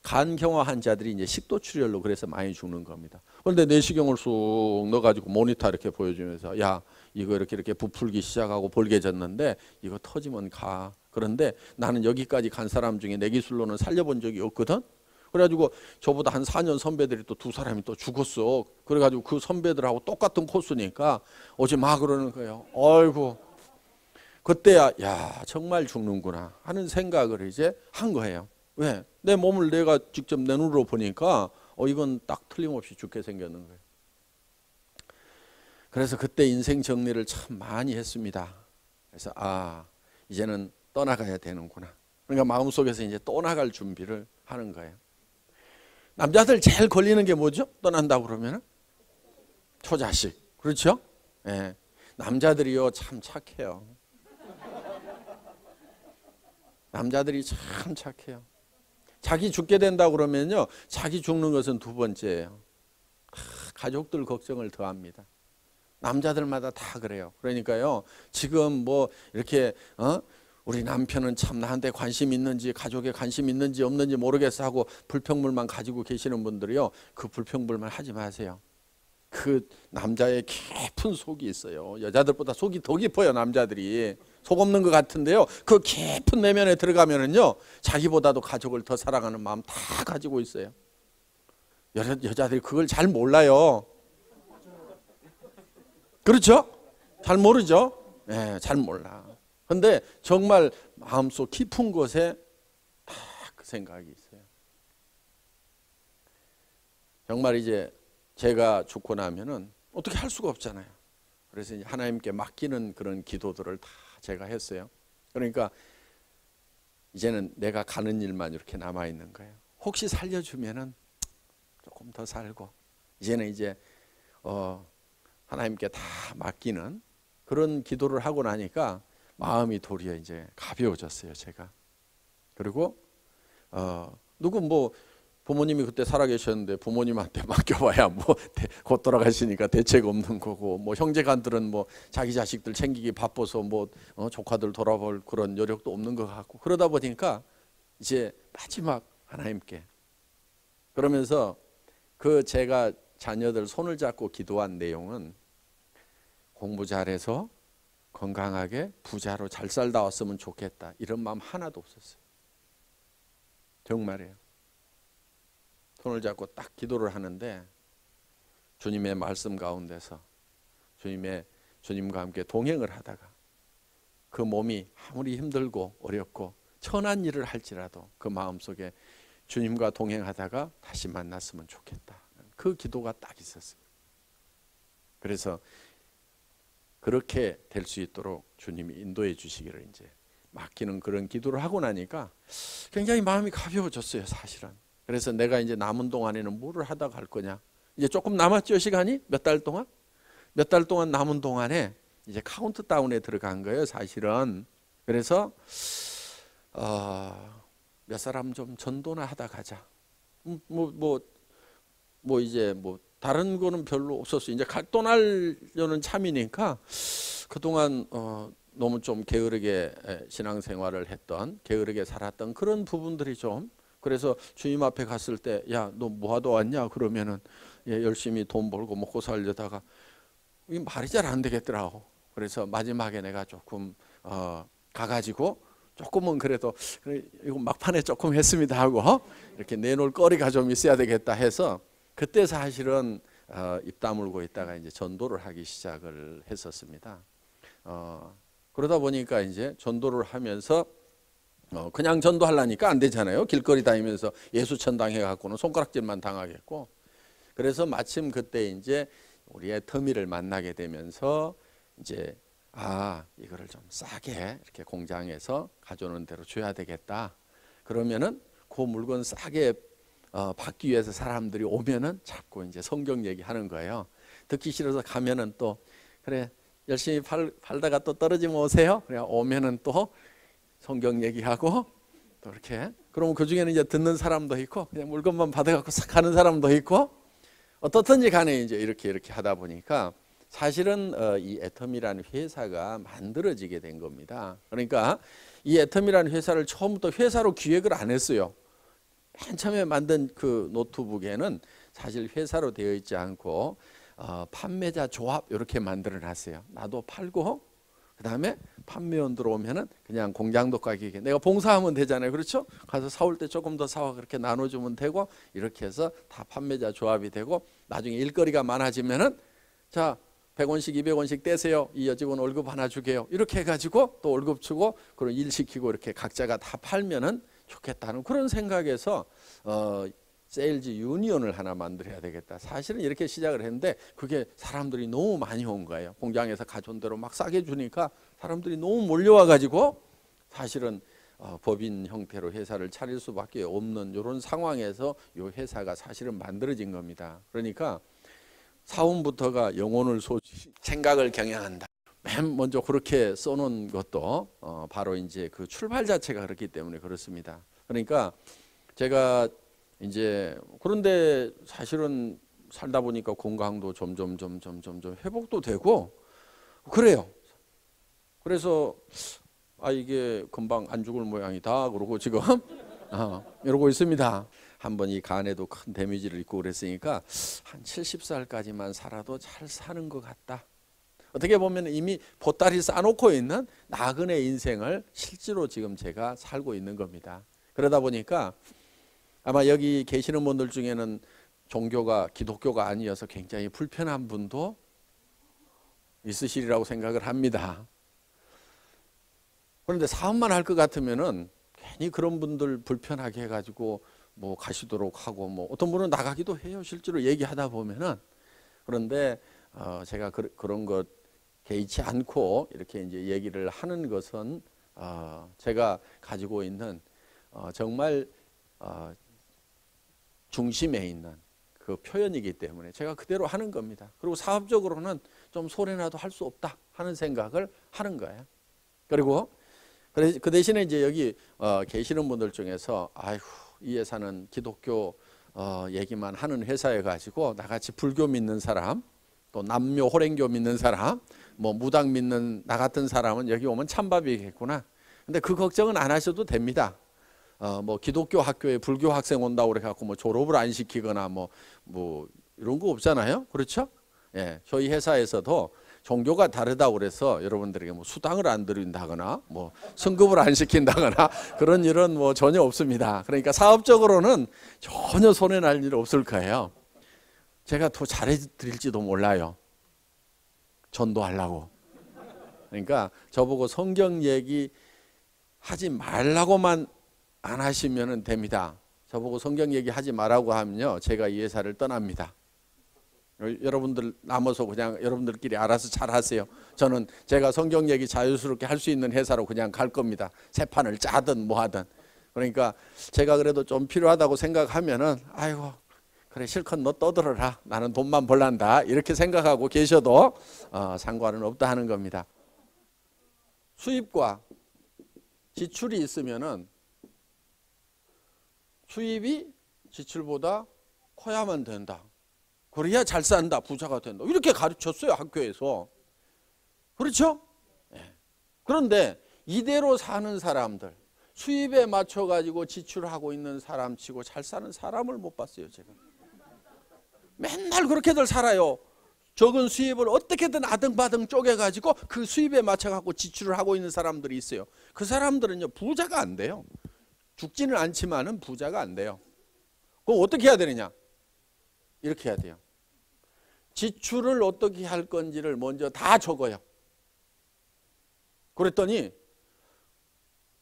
간경화 환자들이 이제 식도출혈로 그래서 많이 죽는 겁니다. 그런데 내시경을 쑥 넣어가지고 모니터 이렇게 보여주면서, 야, 이거 이렇게 부풀기 시작하고 볼개졌는데 이거 터지면 가. 그런데 나는 여기까지 간 사람 중에 내 기술로는 살려본 적이 없거든. 그래가지고 저보다 한 4년 선배들이 또 두 사람이 또 죽었어. 그래가지고 그 선배들하고 똑같은 코스니까 오지 마 그러는 거예요. 아이고, 그때야 야 정말 죽는구나 하는 생각을 이제 한 거예요. 왜? 내 몸을 내가 직접 내 눈으로 보니까 이건 딱 틀림없이 죽게 생겼는 거예요. 그래서 그때 인생 정리를 참 많이 했습니다. 그래서 이제는 떠나가야 되는구나. 그러니까 마음속에서 이제 떠나갈 준비를 하는 거예요. 남자들 제일 걸리는 게 뭐죠? 떠난다고 그러면 초자식. 그렇죠? 예. 남자들이요 참 착해요. 남자들이 참 착해요. 자기 죽게 된다고 그러면요, 자기 죽는 것은 두 번째예요. 가족들 걱정을 더 합니다. 남자들마다 다 그래요. 그러니까요, 지금 이렇게 우리 남편은 참 나한테 관심 있는지, 가족에 관심 있는지 없는지 모르겠어 하고 불평불만 가지고 계시는 분들이요, 그 불평불만 하지 마세요. 그 남자의 깊은 속이 있어요. 여자들보다 속이 더 깊어요. 남자들이 속 없는 것 같은데요, 그 깊은 내면에 들어가면은요, 자기보다도 가족을 더 사랑하는 마음 다 가지고 있어요. 여자들이 그걸 잘 몰라요. 그렇죠? 잘 모르죠? 네, 잘 몰라. 근데 정말 마음속 깊은 곳에 딱 그 생각이 있어요. 정말 이제 제가 죽고 나면은 어떻게 할 수가 없잖아요. 그래서 이제 하나님께 맡기는 그런 기도들을 다 제가 했어요. 그러니까 이제는 내가 가는 일만 이렇게 남아 있는 거예요. 혹시 살려주면은 조금 더 살고, 이제는 이제 하나님께 다 맡기는 그런 기도를 하고 나니까 마음이 도리어 이제 가벼워졌어요, 제가. 그리고 누구 뭐 부모님이 그때 살아계셨는데 부모님한테 맡겨봐야 뭐 곧 돌아가시니까 대책 없는 거고, 뭐 형제간들은 뭐 자기 자식들 챙기기 바빠서 뭐 조카들 돌아볼 그런 여력도 없는 것 같고, 그러다 보니까 이제 마지막 하나님께, 그러면서 그 제가 자녀들 손을 잡고 기도한 내용은 공부 잘해서 건강하게 부자로 잘 살다 왔으면 좋겠다, 이런 마음 하나도 없었어요. 정말이에요. 손을 잡고 딱 기도를 하는데 주님의 말씀 가운데서 주님과 함께 동행을 하다가 그 몸이 아무리 힘들고 어렵고 천한 일을 할지라도 그 마음속에 주님과 동행하다가 다시 만났으면 좋겠다, 그 기도가 딱 있었어요. 그래서 그렇게 될 수 있도록 주님이 인도해 주시기를 이제 맡기는 그런 기도를 하고 나니까 굉장히 마음이 가벼워졌어요, 사실은. 그래서 내가 이제 남은 동안에는 뭐를 하다 갈 거냐, 이제 조금 남았죠, 시간이 몇 달 동안. 몇 달 동안 남은 동안에 이제 카운트다운에 들어간 거예요, 사실은. 그래서 몇 사람 좀 전도나 하다 가자. 이제 뭐 다른 거는 별로 없었어요. 이제 떠나려는 참이니까 그동안 너무 좀 게으르게 신앙생활을 했던, 게으르게 살았던 그런 부분들이 좀, 그래서 주님 앞에 갔을 때 야, 너 뭐 하다 왔냐 그러면은 열심히 돈 벌고 먹고 살려다가 이 말이 잘 안 되겠더라고. 그래서 마지막에 내가 조금 가가지고 조금은 그래도 이거 막판에 조금 했습니다 하고 이렇게 내놓을 거리가 좀 있어야 되겠다 해서 그때 사실은 입 다물고 있다가 이제 전도를 하기 시작을 했었습니다. 그러다 보니까 이제 전도를 하면서 그냥 전도하려니까 안 되잖아요. 길거리 다니면서 예수천 당해갖고는 손가락질만 당하겠고. 그래서 마침 그때 이제 우리의 터미를 만나게 되면서 이제 이거를 좀 싸게 이렇게 공장에서 가져오는 대로 줘야 되겠다. 그러면은 그 물건 싸게 받기 위해서 사람들이 오면은 자꾸 이제 성경 얘기하는 거예요. 듣기 싫어서 가면은 또 그래 열심히 팔다가 또 떨어지면 오세요. 그래 오면은 또 성경 얘기하고 또 이렇게. 그러면 그 중에는 이제 듣는 사람도 있고 그냥 물건만 받아갖고 싹 가는 사람도 있고, 어떻든지 간에 이제 이렇게 하다 보니까 사실은 이 애텀이라는 회사가 만들어지게 된 겁니다. 그러니까 이 애텀이라는 회사를 처음부터 회사로 기획을 안 했어요. 맨 처음에 만든 그 노트북에는 사실 회사로 되어 있지 않고 판매자 조합 이렇게 만들어 놨어요. 나도 팔고 그다음에 판매원 들어오면은 그냥 공장도 가격에 내가 봉사하면 되잖아요. 그렇죠? 가서 사올 때 조금 더 사와 그렇게 나눠주면 되고, 이렇게 해서 다 판매자 조합이 되고, 나중에 일거리가 많아지면은 자 100원씩 200원씩 떼세요. 이 여직원 월급 하나 주게요. 이렇게 해가지고 또 월급 주고 그럼 일 시키고 이렇게 각자가 다 팔면은 좋겠다는 그런 생각에서 세일즈 유니온을 하나 만들어야 되겠다. 사실은 이렇게 시작을 했는데 그게 사람들이 너무 많이 온 거예요. 공장에서 가져온 대로 막 싸게 주니까 사람들이 너무 몰려와 가지고 사실은 법인 형태로 회사를 차릴 수밖에 없는 이런 상황에서 이 회사가 사실은 만들어진 겁니다. 그러니까 사원부터가 영혼을 소지 생각을 경영한다. 맨 먼저 그렇게 써놓은 것도 바로 이제 그 출발 자체가 그렇기 때문에 그렇습니다. 그러니까 제가 이제 그런데 사실은 살다 보니까 건강도 점점 회복도 되고 그래요. 그래서 이게 금방 안 죽을 모양이다 그러고 지금 이러고 있습니다. 한번 이 간에도 큰 데미지를 입고 그랬으니까 한 70살까지만 살아도 잘 사는 것 같다. 어떻게 보면 이미 보따리 싸놓고 있는 나그네 인생을 실제로 지금 제가 살고 있는 겁니다. 그러다 보니까 아마 여기 계시는 분들 중에는 종교가 기독교가 아니어서 굉장히 불편한 분도 있으시리라고 생각을 합니다. 그런데 사업만 할 것 같으면은 괜히 그런 분들 불편하게 해가지고 뭐 가시도록 하고, 뭐 어떤 분은 나가기도 해요. 실제로 얘기하다 보면은. 그런데 제가 그런 것 개의치 않고 이렇게 이제 얘기를 하는 것은 제가 가지고 있는 정말 중심에 있는 그 표현이기 때문에 제가 그대로 하는 겁니다. 그리고 사업적으로는 좀 소리나도 할 수 없다 하는 생각을 하는 거예요. 그리고 그 대신에 이제 여기 계시는 분들 중에서 아이고 이 회사는 기독교 얘기만 하는 회사여 가지고 나같이 불교 믿는 사람, 또 남묘 호랭교 믿는 사람, 뭐 무당 믿는 나 같은 사람은 여기 오면 찬밥이겠구나. 근데 그 걱정은 안 하셔도 됩니다. 뭐 기독교 학교에 불교 학생 온다고 그래 갖고 뭐 졸업을 안 시키거나 뭐 이런 거 없잖아요. 그렇죠? 예, 저희 회사에서도 종교가 다르다고 그래서 여러분들에게 뭐 수당을 안 드린다거나 뭐 승급을 안 시킨다거나 그런 일은 뭐 전혀 없습니다. 그러니까 사업적으로는 전혀 손해 날 일 없을 거예요. 제가 더 잘해 드릴지도 몰라요. 전도하려고. 그러니까 저보고 성경 얘기 하지 말라고만 안 하시면 됩니다. 저보고 성경 얘기하지 말라고 하면요, 제가 이 회사를 떠납니다. 여러분들 남아서 그냥 여러분들끼리 알아서 잘 하세요. 저는 제가 성경 얘기 자유스럽게 할 수 있는 회사로 그냥 갈 겁니다. 새 판을 짜든 뭐 하든. 그러니까 제가 그래도 좀 필요하다고 생각하면은 아이고 그래 실컷 너 떠들어라. 나는 돈만 벌란다. 이렇게 생각하고 계셔도 상관은 없다 하는 겁니다. 수입과 지출이 있으면은 수입이 지출보다 커야만 된다. 그래야 잘 산다, 부자가 된다. 이렇게 가르쳤어요, 학교에서. 그렇죠? 네. 그런데 이대로 사는 사람들, 수입에 맞춰가지고 지출하고 있는 사람 치고 잘 사는 사람을 못 봤어요, 제가. 맨날 그렇게들 살아요. 적은 수입을 어떻게든 아등바등 쪼개가지고 그 수입에 맞춰갖고 지출을 하고 있는 사람들이 있어요. 그 사람들은요, 부자가 안 돼요. 죽지는 않지만은 부자가 안 돼요. 그럼 어떻게 해야 되느냐? 이렇게 해야 돼요. 지출을 어떻게 할 건지를 먼저 다 적어요. 그랬더니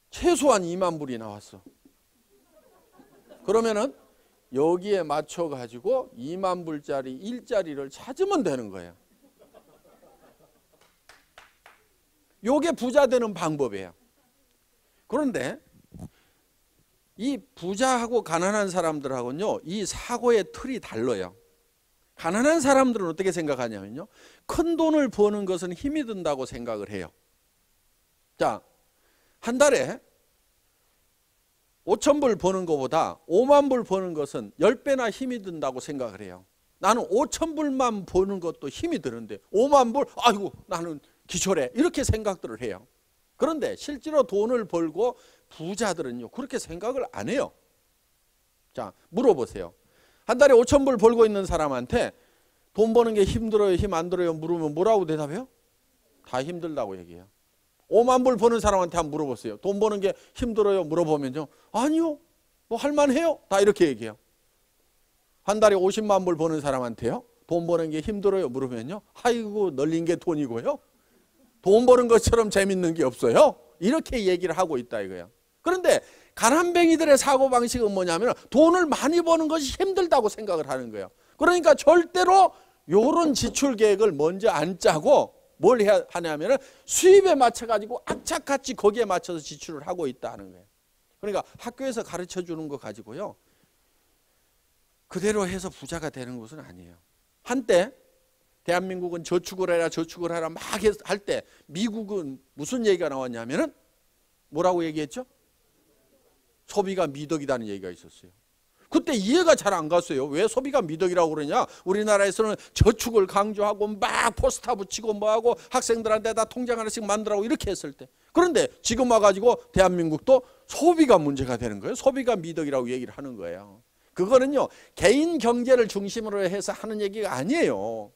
최소한 2만 불이 나왔어. 그러면은 여기에 맞춰 가지고 2만 불짜리 일자리를 찾으면 되는 거예요. 요게 부자 되는 방법이에요. 그런데 이 부자하고 가난한 사람들하고는요, 이 사고의 틀이 달라요. 가난한 사람들은 어떻게 생각하냐면요, 큰 돈을 버는 것은 힘이 든다고 생각을 해요. 자, 한 달에 5천 불 버는 것보다 5만 불 버는 것은 10배나 힘이 든다고 생각을 해요. 나는 5천 불만 버는 것도 힘이 드는데 5만 불, 아이고 나는 기절해, 이렇게 생각들을 해요. 그런데 실제로 돈을 벌고 부자들은요, 그렇게 생각을 안 해요. 자, 물어보세요. 한 달에 5천 불 벌고 있는 사람한테 돈 버는 게 힘들어요, 힘 안 들어요 물으면 뭐라고 대답해요? 다 힘들다고 얘기해요. 5만 불 버는 사람한테 한번 물어보세요. 돈 버는 게 힘들어요 물어보면요, 아니요, 뭐 할만해요, 다 이렇게 얘기해요. 한 달에 50만 불 버는 사람한테요, 돈 버는 게 힘들어요 물으면요, 아이고 널린 게 돈이고요, 돈 버는 것처럼 재밌는 게 없어요, 이렇게 얘기를 하고 있다 이거예요. 그런데 가난뱅이들의 사고방식은 뭐냐면 돈을 많이 버는 것이 힘들다고 생각을 하는 거예요. 그러니까 절대로 이런 지출 계획을 먼저 안 짜고 뭘 해야 하냐면 수입에 맞춰가지고 악착같이 거기에 맞춰서 지출을 하고 있다 하는 거예요. 그러니까 학교에서 가르쳐 주는 거 가지고요, 그대로 해서 부자가 되는 것은 아니에요. 한때 대한민국은 저축을 해라 저축을 하라 막 할 때 미국은 무슨 얘기가 나왔냐면은 뭐라고 얘기했죠? 소비가 미덕이라는 얘기가 있었어요. 그때 이해가 잘 안 갔어요. 왜 소비가 미덕이라고 그러냐? 우리나라에서는 저축을 강조하고 막 포스터 붙이고 뭐하고 학생들한테 다 통장 하나씩 만들라고 이렇게 했을 때. 그런데 지금 와가지고 대한민국도 소비가 문제가 되는 거예요. 소비가 미덕이라고 얘기를 하는 거예요. 그거는요, 개인 경제를 중심으로 해서 하는 얘기가 아니에요.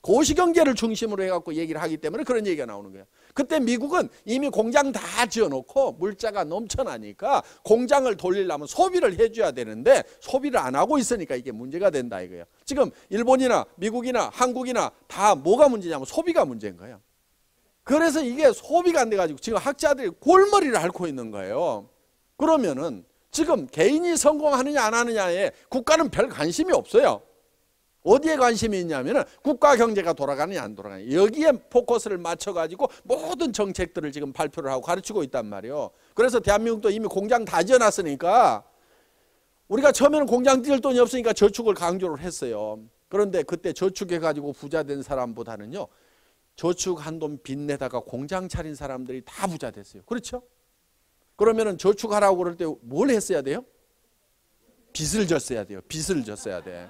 고시경제를 중심으로 해갖고 얘기를 하기 때문에 그런 얘기가 나오는 거예요. 그때 미국은 이미 공장 다 지어놓고 물자가 넘쳐나니까 공장을 돌리려면 소비를 해줘야 되는데 소비를 안 하고 있으니까 이게 문제가 된다 이거예요. 지금 일본이나 미국이나 한국이나 다 뭐가 문제냐면 소비가 문제인 거예요. 그래서 이게 소비가 안 돼가지고 지금 학자들이 골머리를 앓고 있는 거예요. 그러면은 지금 개인이 성공하느냐 안 하느냐에 국가는 별 관심이 없어요. 어디에 관심이 있냐면은 국가 경제가 돌아가느냐 안 돌아가느냐, 여기에 포커스를 맞춰가지고 모든 정책들을 지금 발표를 하고 가르치고 있단 말이에요. 그래서 대한민국도 이미 공장 다 지어놨으니까, 우리가 처음에는 공장 지을 돈이 없으니까 저축을 강조를 했어요. 그런데 그때 저축해가지고 부자 된 사람보다는요, 저축한 돈 빚내다가 공장 차린 사람들이 다 부자 됐어요. 그렇죠? 그러면은 저축하라고 그럴 때 뭘 했어야 돼요? 빚을 졌어야 돼요. 빚을 졌어야 돼.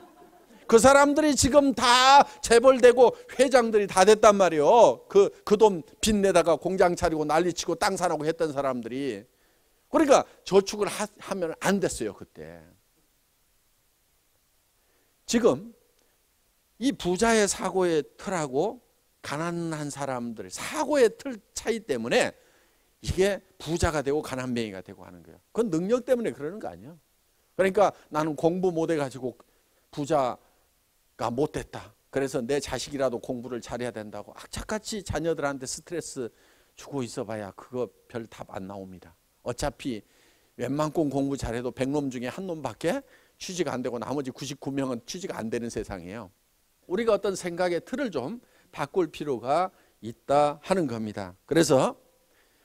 그 사람들이 지금 다 재벌되고 회장들이 다 됐단 말이에요. 그 돈 빚내다가 공장 차리고 난리치고 땅 사라고 했던 사람들이. 그러니까 저축을 하면 안 됐어요, 그때. 지금 이 부자의 사고의 틀하고 가난한 사람들 사고의 틀 차이 때문에 이게 부자가 되고 가난뱅이가 되고 하는 거예요. 그건 능력 때문에 그러는 거 아니에요. 그러니까 나는 공부 못해가지고 부자가 못됐다, 그래서 내 자식이라도 공부를 잘해야 된다고 악착같이 자녀들한테 스트레스 주고 있어봐야 그거 별 답 안 나옵니다. 어차피 웬만큼 공부 잘해도 100놈 중에 한 놈밖에 취직 안 되고 나머지 99명은 취직 안 되는 세상이에요. 우리가 어떤 생각의 틀을 좀 바꿀 필요가 있다 하는 겁니다. 그래서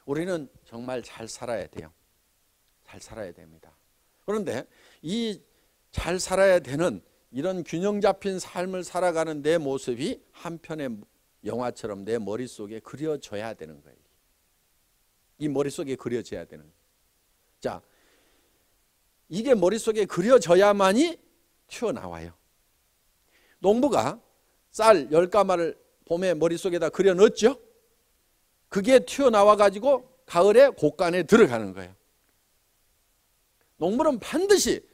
우리는 정말 잘 살아야 돼요. 잘 살아야 됩니다. 그런데 이 잘 살아야 되는 이런 균형 잡힌 삶을 살아가는 내 모습이 한편의 영화처럼 내 머릿속에 그려져야 되는 거예요. 이 머릿속에 그려져야 되는 거예요. 자, 이게 머릿속에 그려져야만이 튀어나와요. 농부가 쌀 10가마를 봄에 머릿속에다 그려 넣었죠. 그게 튀어나와 가지고 가을에 곡간에 들어가는 거예요. 농부는 반드시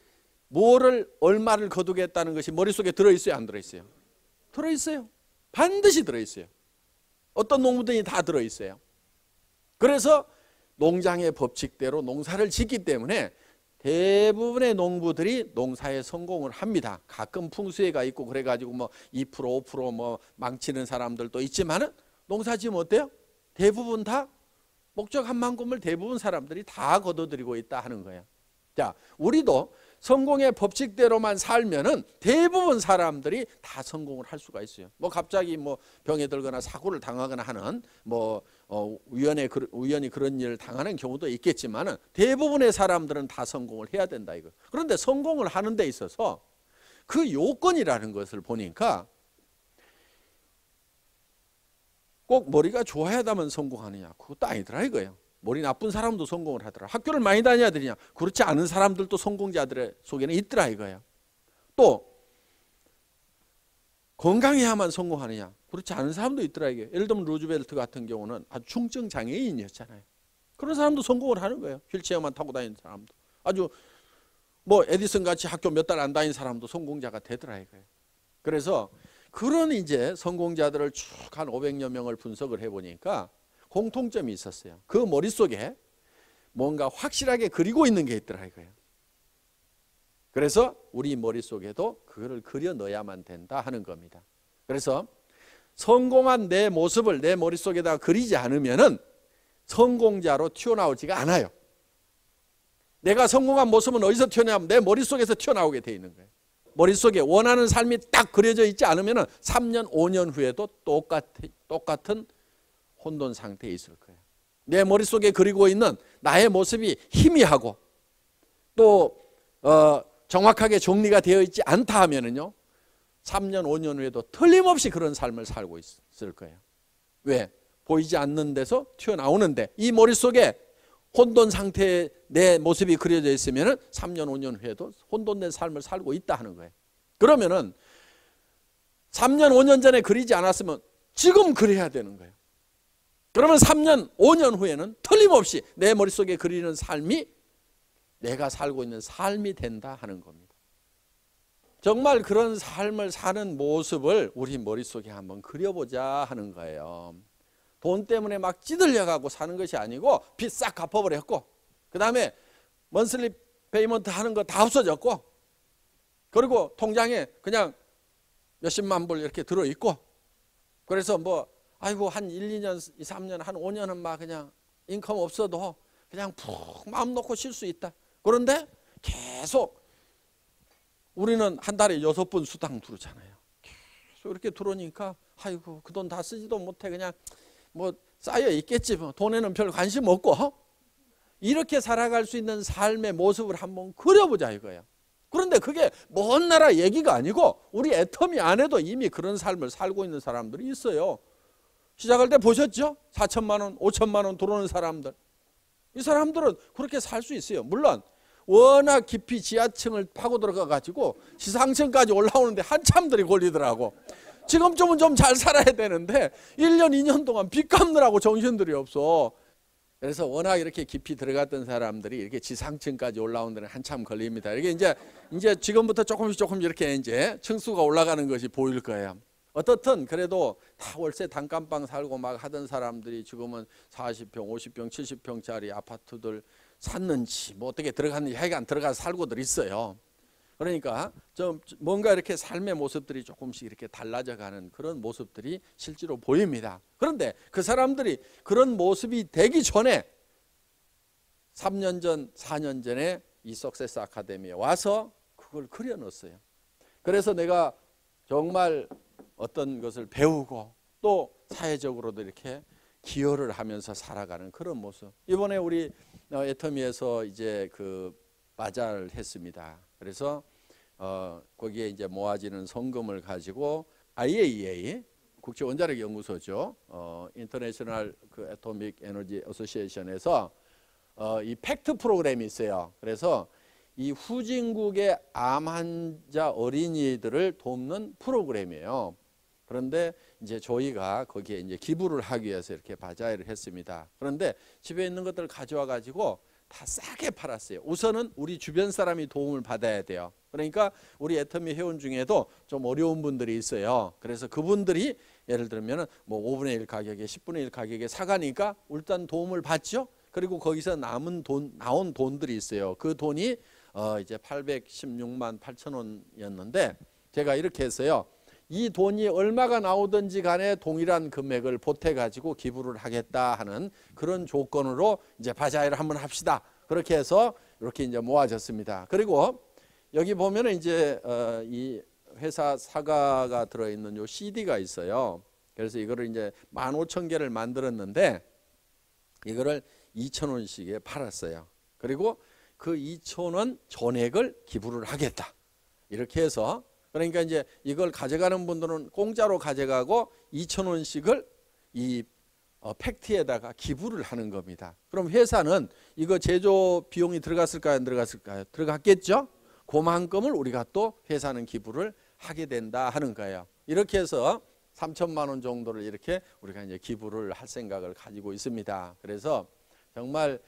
뭐를 얼마를 거두겠다는 것이 머릿속에 들어있어요, 안 들어있어요? 들어있어요. 반드시 들어있어요. 어떤 농부들이 다 들어있어요. 그래서 농장의 법칙대로 농사를 짓기 때문에 대부분의 농부들이 농사에 성공을 합니다. 가끔 풍수해가 있고 그래가지고 뭐 2% 5% 뭐 망치는 사람들도 있지만은 농사 지으면 어때요? 대부분 다 목적한 만큼을 대부분 사람들이 다 거둬들이고 있다 하는 거예요. 자, 우리도 성공의 법칙대로만 살면은 대부분 사람들이 다 성공을 할 수가 있어요. 뭐 갑자기 뭐 병에 들거나 사고를 당하거나 하는 뭐 우연히 그런 일을 당하는 경우도 있겠지만은 대부분의 사람들은 다 성공을 해야 된다 이거. 그런데 성공을 하는 데 있어서 그 요건이라는 것을 보니까 꼭 머리가 좋아야만 성공하느냐, 그것도 아니더라 이거예요. 머리 나쁜 사람도 성공을 하더라. 학교를 많이 다녀야 되냐, 그렇지 않은 사람들도 성공자들의 속에는 있더라 이거예요. 또 건강해야만 성공하느냐, 그렇지 않은 사람도 있더라 이게. 예를 들면 루즈벨트 같은 경우는 아주 중증 장애인이었잖아요. 그런 사람도 성공을 하는 거예요. 휠체어만 타고 다니는 사람도. 아주 뭐 에디슨 같이 학교 몇 달 안 다닌 사람도 성공자가 되더라 이거예요. 그래서 그런 이제 성공자들을 쭉 한 500여 명을 분석을 해보니까 공통점이 있었어요. 그 머릿속에 뭔가 확실하게 그리고 있는 게 있더라 이거예요. 그래서 우리 머릿속에도 그거를 그려 넣어야만 된다 하는 겁니다. 그래서 성공한 내 모습을 내 머릿속에다 그리지 않으면은 성공자로 튀어나오지가 않아요. 내가 성공한 모습은 어디서 튀어나오면 내 머릿속에서 튀어나오게 돼 있는 거예요. 머릿속에 원하는 삶이 딱 그려져 있지 않으면 3년, 5년 후에도 똑같은 혼돈 상태에 있을 거예요. 내 머릿속에 그리고 있는 나의 모습이 희미하고 또 정확하게 정리가 되어 있지 않다 하면은요, 3년, 5년 후에도 틀림없이 그런 삶을 살고 있을 거예요. 왜? 보이지 않는 데서 튀어나오는데 이 머릿속에 혼돈 상태에 내 모습이 그려져 있으면 3년, 5년 후에도 혼돈된 삶을 살고 있다 하는 거예요. 그러면은 3년, 5년 전에 그리지 않았으면 지금 그려야 되는 거예요. 그러면 3년, 5년 후에는 틀림없이 내 머릿속에 그리는 삶이 내가 살고 있는 삶이 된다 하는 겁니다. 정말 그런 삶을 사는 모습을 우리 머릿속에 한번 그려보자 하는 거예요. 돈 때문에 막 찌들려가고 사는 것이 아니고 빚 싹 갚아버렸고 그 다음에 먼슬리 페이먼트 하는 거 다 없어졌고 그리고 통장에 그냥 몇십만 불 이렇게 들어있고 그래서 뭐 아이고 한 1, 2년, 2, 3년, 한 5년은 막 그냥 인컴 없어도 그냥 푹 마음 놓고 쉴 수 있다. 그런데 계속 우리는 한 달에 6번 수당 들어오잖아요. 계속 이렇게 들어오니까 아이고 그 돈 다 쓰지도 못해 그냥 뭐 쌓여 있겠지 뭐 돈에는 별 관심 없고 이렇게 살아갈 수 있는 삶의 모습을 한번 그려보자 이거예요. 그런데 그게 먼 나라 얘기가 아니고 우리 애터미 안에도 이미 그런 삶을 살고 있는 사람들이 있어요. 시작할 때 보셨죠? 4천만 원, 5천만 원 들어오는 사람들. 이 사람들은 그렇게 살 수 있어요. 물론 워낙 깊이 지하층을 파고 들어가 가지고 지상층까지 올라오는데 한참들이 걸리더라고. 지금쯤은 좀 잘 살아야 되는데 1년, 2년 동안 빚 갚느라고 정신들이 없어. 그래서 워낙 이렇게 깊이 들어갔던 사람들이 이렇게 지상층까지 올라오는 데는 한참 걸립니다. 이게 이제 지금부터 조금씩 이렇게 이제 층수가 올라가는 것이 보일 거예요. 어떻든 그래도 다 월세 단칸방 살고 막 하던 사람들이 지금은 40평, 50평, 70평짜리 아파트들 샀는지 뭐 어떻게 들어갔는지 하여간 들어가서 살고들 있어요. 그러니까 좀 뭔가 이렇게 삶의 모습들이 조금씩 이렇게 달라져 가는 그런 모습들이 실제로 보입니다. 그런데 그 사람들이 그런 모습이 되기 전에 3년 전, 4년 전에 이 석세스 아카데미에 와서 그걸 그려놨어요. 그래서 내가 정말 어떤 것을 배우고 또 사회적으로도 이렇게 기여를 하면서 살아가는 그런 모습. 이번에 우리 애터미에서 이제 그 바자를 했습니다. 그래서 거기에 이제 모아지는 성금을 가지고 IAEA 국제 원자력 연구소죠. 인터내셔널 그 애토믹 에너지 어소시에이션에서 이 팩트 프로그램이 있어요. 그래서 이 후진국의 암 환자 어린이들을 돕는 프로그램이에요. 그런데 이제 저희가 거기에 이제 기부를 하기 위해서 이렇게 바자회를 했습니다. 그런데 집에 있는 것들을 가져와 가지고 다 싸게 팔았어요. 우선은 우리 주변 사람이 도움을 받아야 돼요. 그러니까 우리 애터미 회원 중에도 좀 어려운 분들이 있어요. 그래서 그분들이 예를 들면 뭐 5분의 1 가격에 10분의 1 가격에 사가니까 일단 도움을 받죠. 그리고 거기서 나온 돈들이 있어요. 그 돈이 이제 816만 8천 원이었는데 제가 이렇게 했어요. 이 돈이 얼마가 나오든지 간에 동일한 금액을 보태 가지고 기부를 하겠다 하는 그런 조건으로 이제 바자회를 한번 합시다. 그렇게 해서 이렇게 이제 모아졌습니다. 그리고 여기 보면은 이제 이 회사 사과가 들어있는 요 CD가 있어요. 그래서 이거를 이제 15,000개를 만들었는데 이거를 2,000원씩에 팔았어요. 그리고 그 2,000원 전액을 기부를 하겠다. 이렇게 해서 그러니까 이제 이걸 가져가는 분들은 공짜로 가져가고 2,000원씩을 이 팩트에다가 기부를 하는 겁니다. 그럼 회사는 이거 제조 비용이 들어갔을까요? 안 들어갔을까요? 들어갔겠죠? 그만큼을 우리가 또 회사는 기부를 하게 된다 하는 거예요. 이렇게 해서 3천만 원 정도를 이렇게 우리가 이제 기부를 할 생각을 가지고 있습니다. 그래서 정말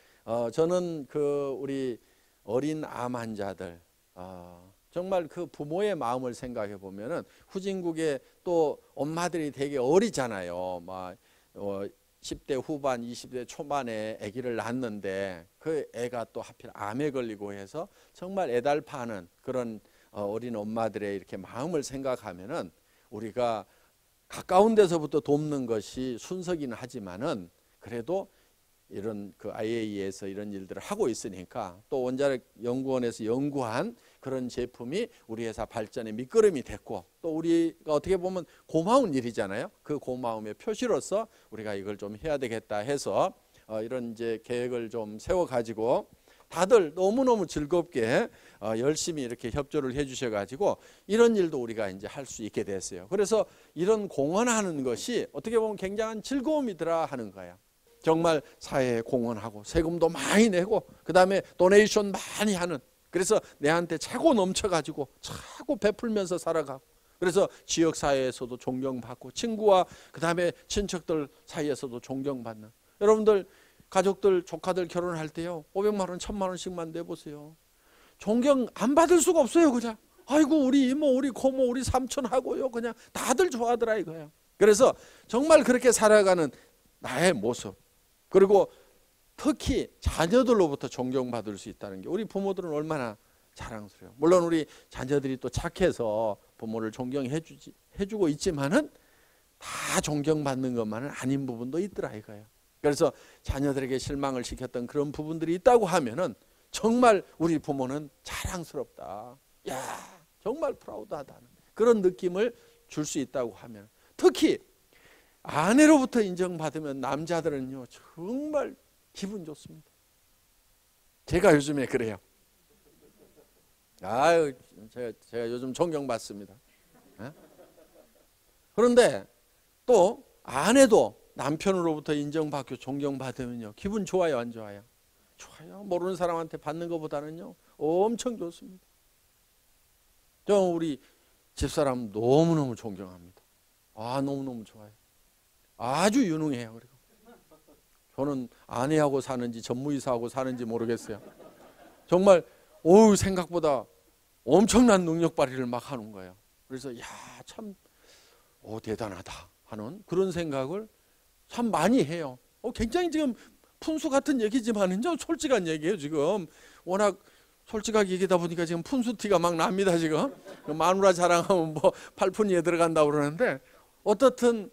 저는 그 우리 어린 암 환자들 정말 그 부모의 마음을 생각해 보면은 후진국에 또 엄마들이 되게 어리잖아요. 막 10대 후반, 20대 초반에 아기를 낳았는데 그 애가 또 하필 암에 걸리고 해서 정말 애달파하는 그런 어린 엄마들의 이렇게 마음을 생각하면은 우리가 가까운 데서부터 돕는 것이 순서기는 하지만은 그래도 이런 그 IAEA에서 이런 일들을 하고 있으니까 또 원자력 연구원에서 연구한 그런 제품이 우리 회사 발전의 밑거름이 됐고 또 우리가 어떻게 보면 고마운 일이잖아요. 그 고마움의 표시로서 우리가 이걸 좀 해야 되겠다 해서 이런 이제 계획을 좀 세워 가지고 다들 너무너무 즐겁게 열심히 이렇게 협조를 해 주셔 가지고 이런 일도 우리가 이제 할 수 있게 됐어요. 그래서 이런 공헌하는 것이 어떻게 보면 굉장한 즐거움이더라 하는 거예요. 정말 사회에 공헌하고 세금도 많이 내고 그다음에 도네이션 많이 하는 그래서 내한테 차고 넘쳐가지고 차고 베풀면서 살아가고 그래서 지역사회에서도 존경받고 친구와 그다음에 친척들 사이에서도 존경받는 여러분들 가족들 조카들 결혼할 때요 500만 원 1000만 원씩만 내보세요. 존경 안 받을 수가 없어요. 그냥 아이고 우리 이모 우리 고모 우리 삼촌 하고요 그냥 다들 좋아하더라 이거예요. 그래서 정말 그렇게 살아가는 나의 모습 그리고 특히 자녀들로부터 존경받을 수 있다는 게 우리 부모들은 얼마나 자랑스러워요. 물론 우리 자녀들이 또 착해서 부모를 존경해 주고 있지만은 다 존경받는 것만은 아닌 부분도 있더라 이거예요. 그래서 자녀들에게 실망을 시켰던 그런 부분들이 있다고 하면은 정말 우리 부모는 자랑스럽다. 야, 정말 프라우드하다는 그런 느낌을 줄 수 있다고 하면, 특히 아내로부터 인정받으면 남자들은요 정말 기분 좋습니다. 제가 요즘에 그래요. 아유, 제가 요즘 존경받습니다. 그런데 또 아내도 남편으로부터 인정받고 존경받으면요 기분 좋아요, 안 좋아요? 좋아요. 모르는 사람한테 받는 것보다는요 엄청 좋습니다. 저 우리 집사람 너무너무 존경합니다. 아, 너무너무 좋아요. 아주 유능해요. 그리고 저는 아내하고 사는지 전무이사하고 사는지 모르겠어요. 정말 생각보다 엄청난 능력 발휘를 막 하는 거예요. 그래서 야, 참 대단하다 하는 그런 생각을 참 많이 해요. 굉장히 지금 푼수 같은 얘기지만은요 솔직한 얘기예요. 지금 워낙 솔직하게 얘기하다 보니까 지금 푼수 티가 막 납니다. 지금 마누라 자랑하면 뭐 팔푼이에 들어간다고 그러는데, 어떻든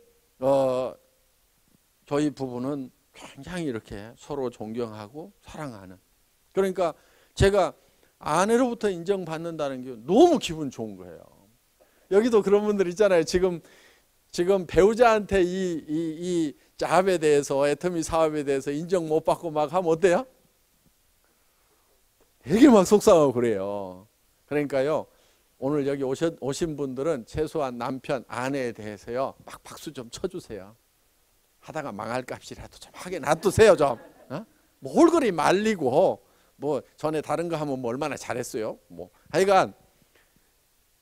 저희 부부는 굉장히 이렇게 서로 존경하고 사랑하는, 그러니까 제가 아내로부터 인정받는다는 게 너무 기분 좋은 거예요. 여기도 그런 분들 있잖아요. 지금 배우자한테 이 잡에 대해서, 애터미 사업에 대해서 인정 못 받고 막 하면 어때요? 되게 막 속상하고 그래요. 그러니까요, 오늘 여기 오신 분들은 최소한 남편, 아내에 대해서요 막 박수 좀 쳐주세요. 하다가 망할 값이라도 좀 하게 놔두세요. 좀 뭘 그리 말리고, 뭐 전에 다른 거 하면 뭐 얼마나 잘했어요. 뭐 하여간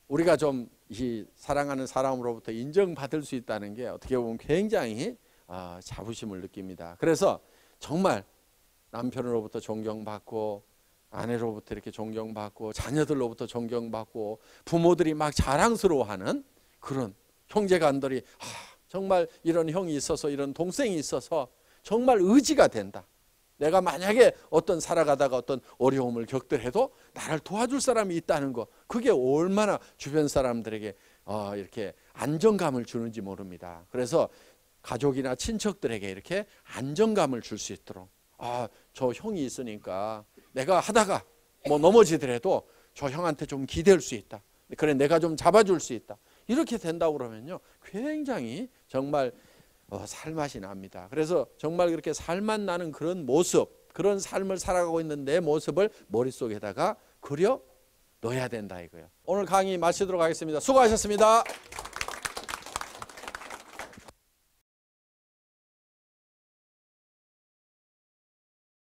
우리가 좀 이 사랑하는 사람으로부터 인정받을 수 있다는 게 어떻게 보면 굉장히 자부심을 느낍니다. 그래서 정말 남편으로부터 존경받고, 아내로부터 이렇게 존경받고, 자녀들로부터 존경받고, 부모들이 막 자랑스러워하는 그런 형제간들이 정말 이런 형이 있어서, 이런 동생이 있어서 정말 의지가 된다. 내가 만약에 어떤 살아가다가 어떤 어려움을 겪더라도 나를 도와줄 사람이 있다는 거, 그게 얼마나 주변 사람들에게 이렇게 안정감을 주는지 모릅니다. 그래서 가족이나 친척들에게 이렇게 안정감을 줄 수 있도록, 저 형이 있으니까 내가 하다가 뭐 넘어지더라도 저 형한테 좀 기댈 수 있다. 그래, 내가 좀 잡아줄 수 있다. 이렇게 된다고 그러면요 굉장히 정말 살맛이 납니다. 그래서 정말 그렇게 살맛 나는 그런 모습, 그런 삶을 살아가고 있는 내 모습을 머릿속에다가 그려 넣어야 된다 이거예요. 오늘 강의 마치도록 하겠습니다. 수고하셨습니다.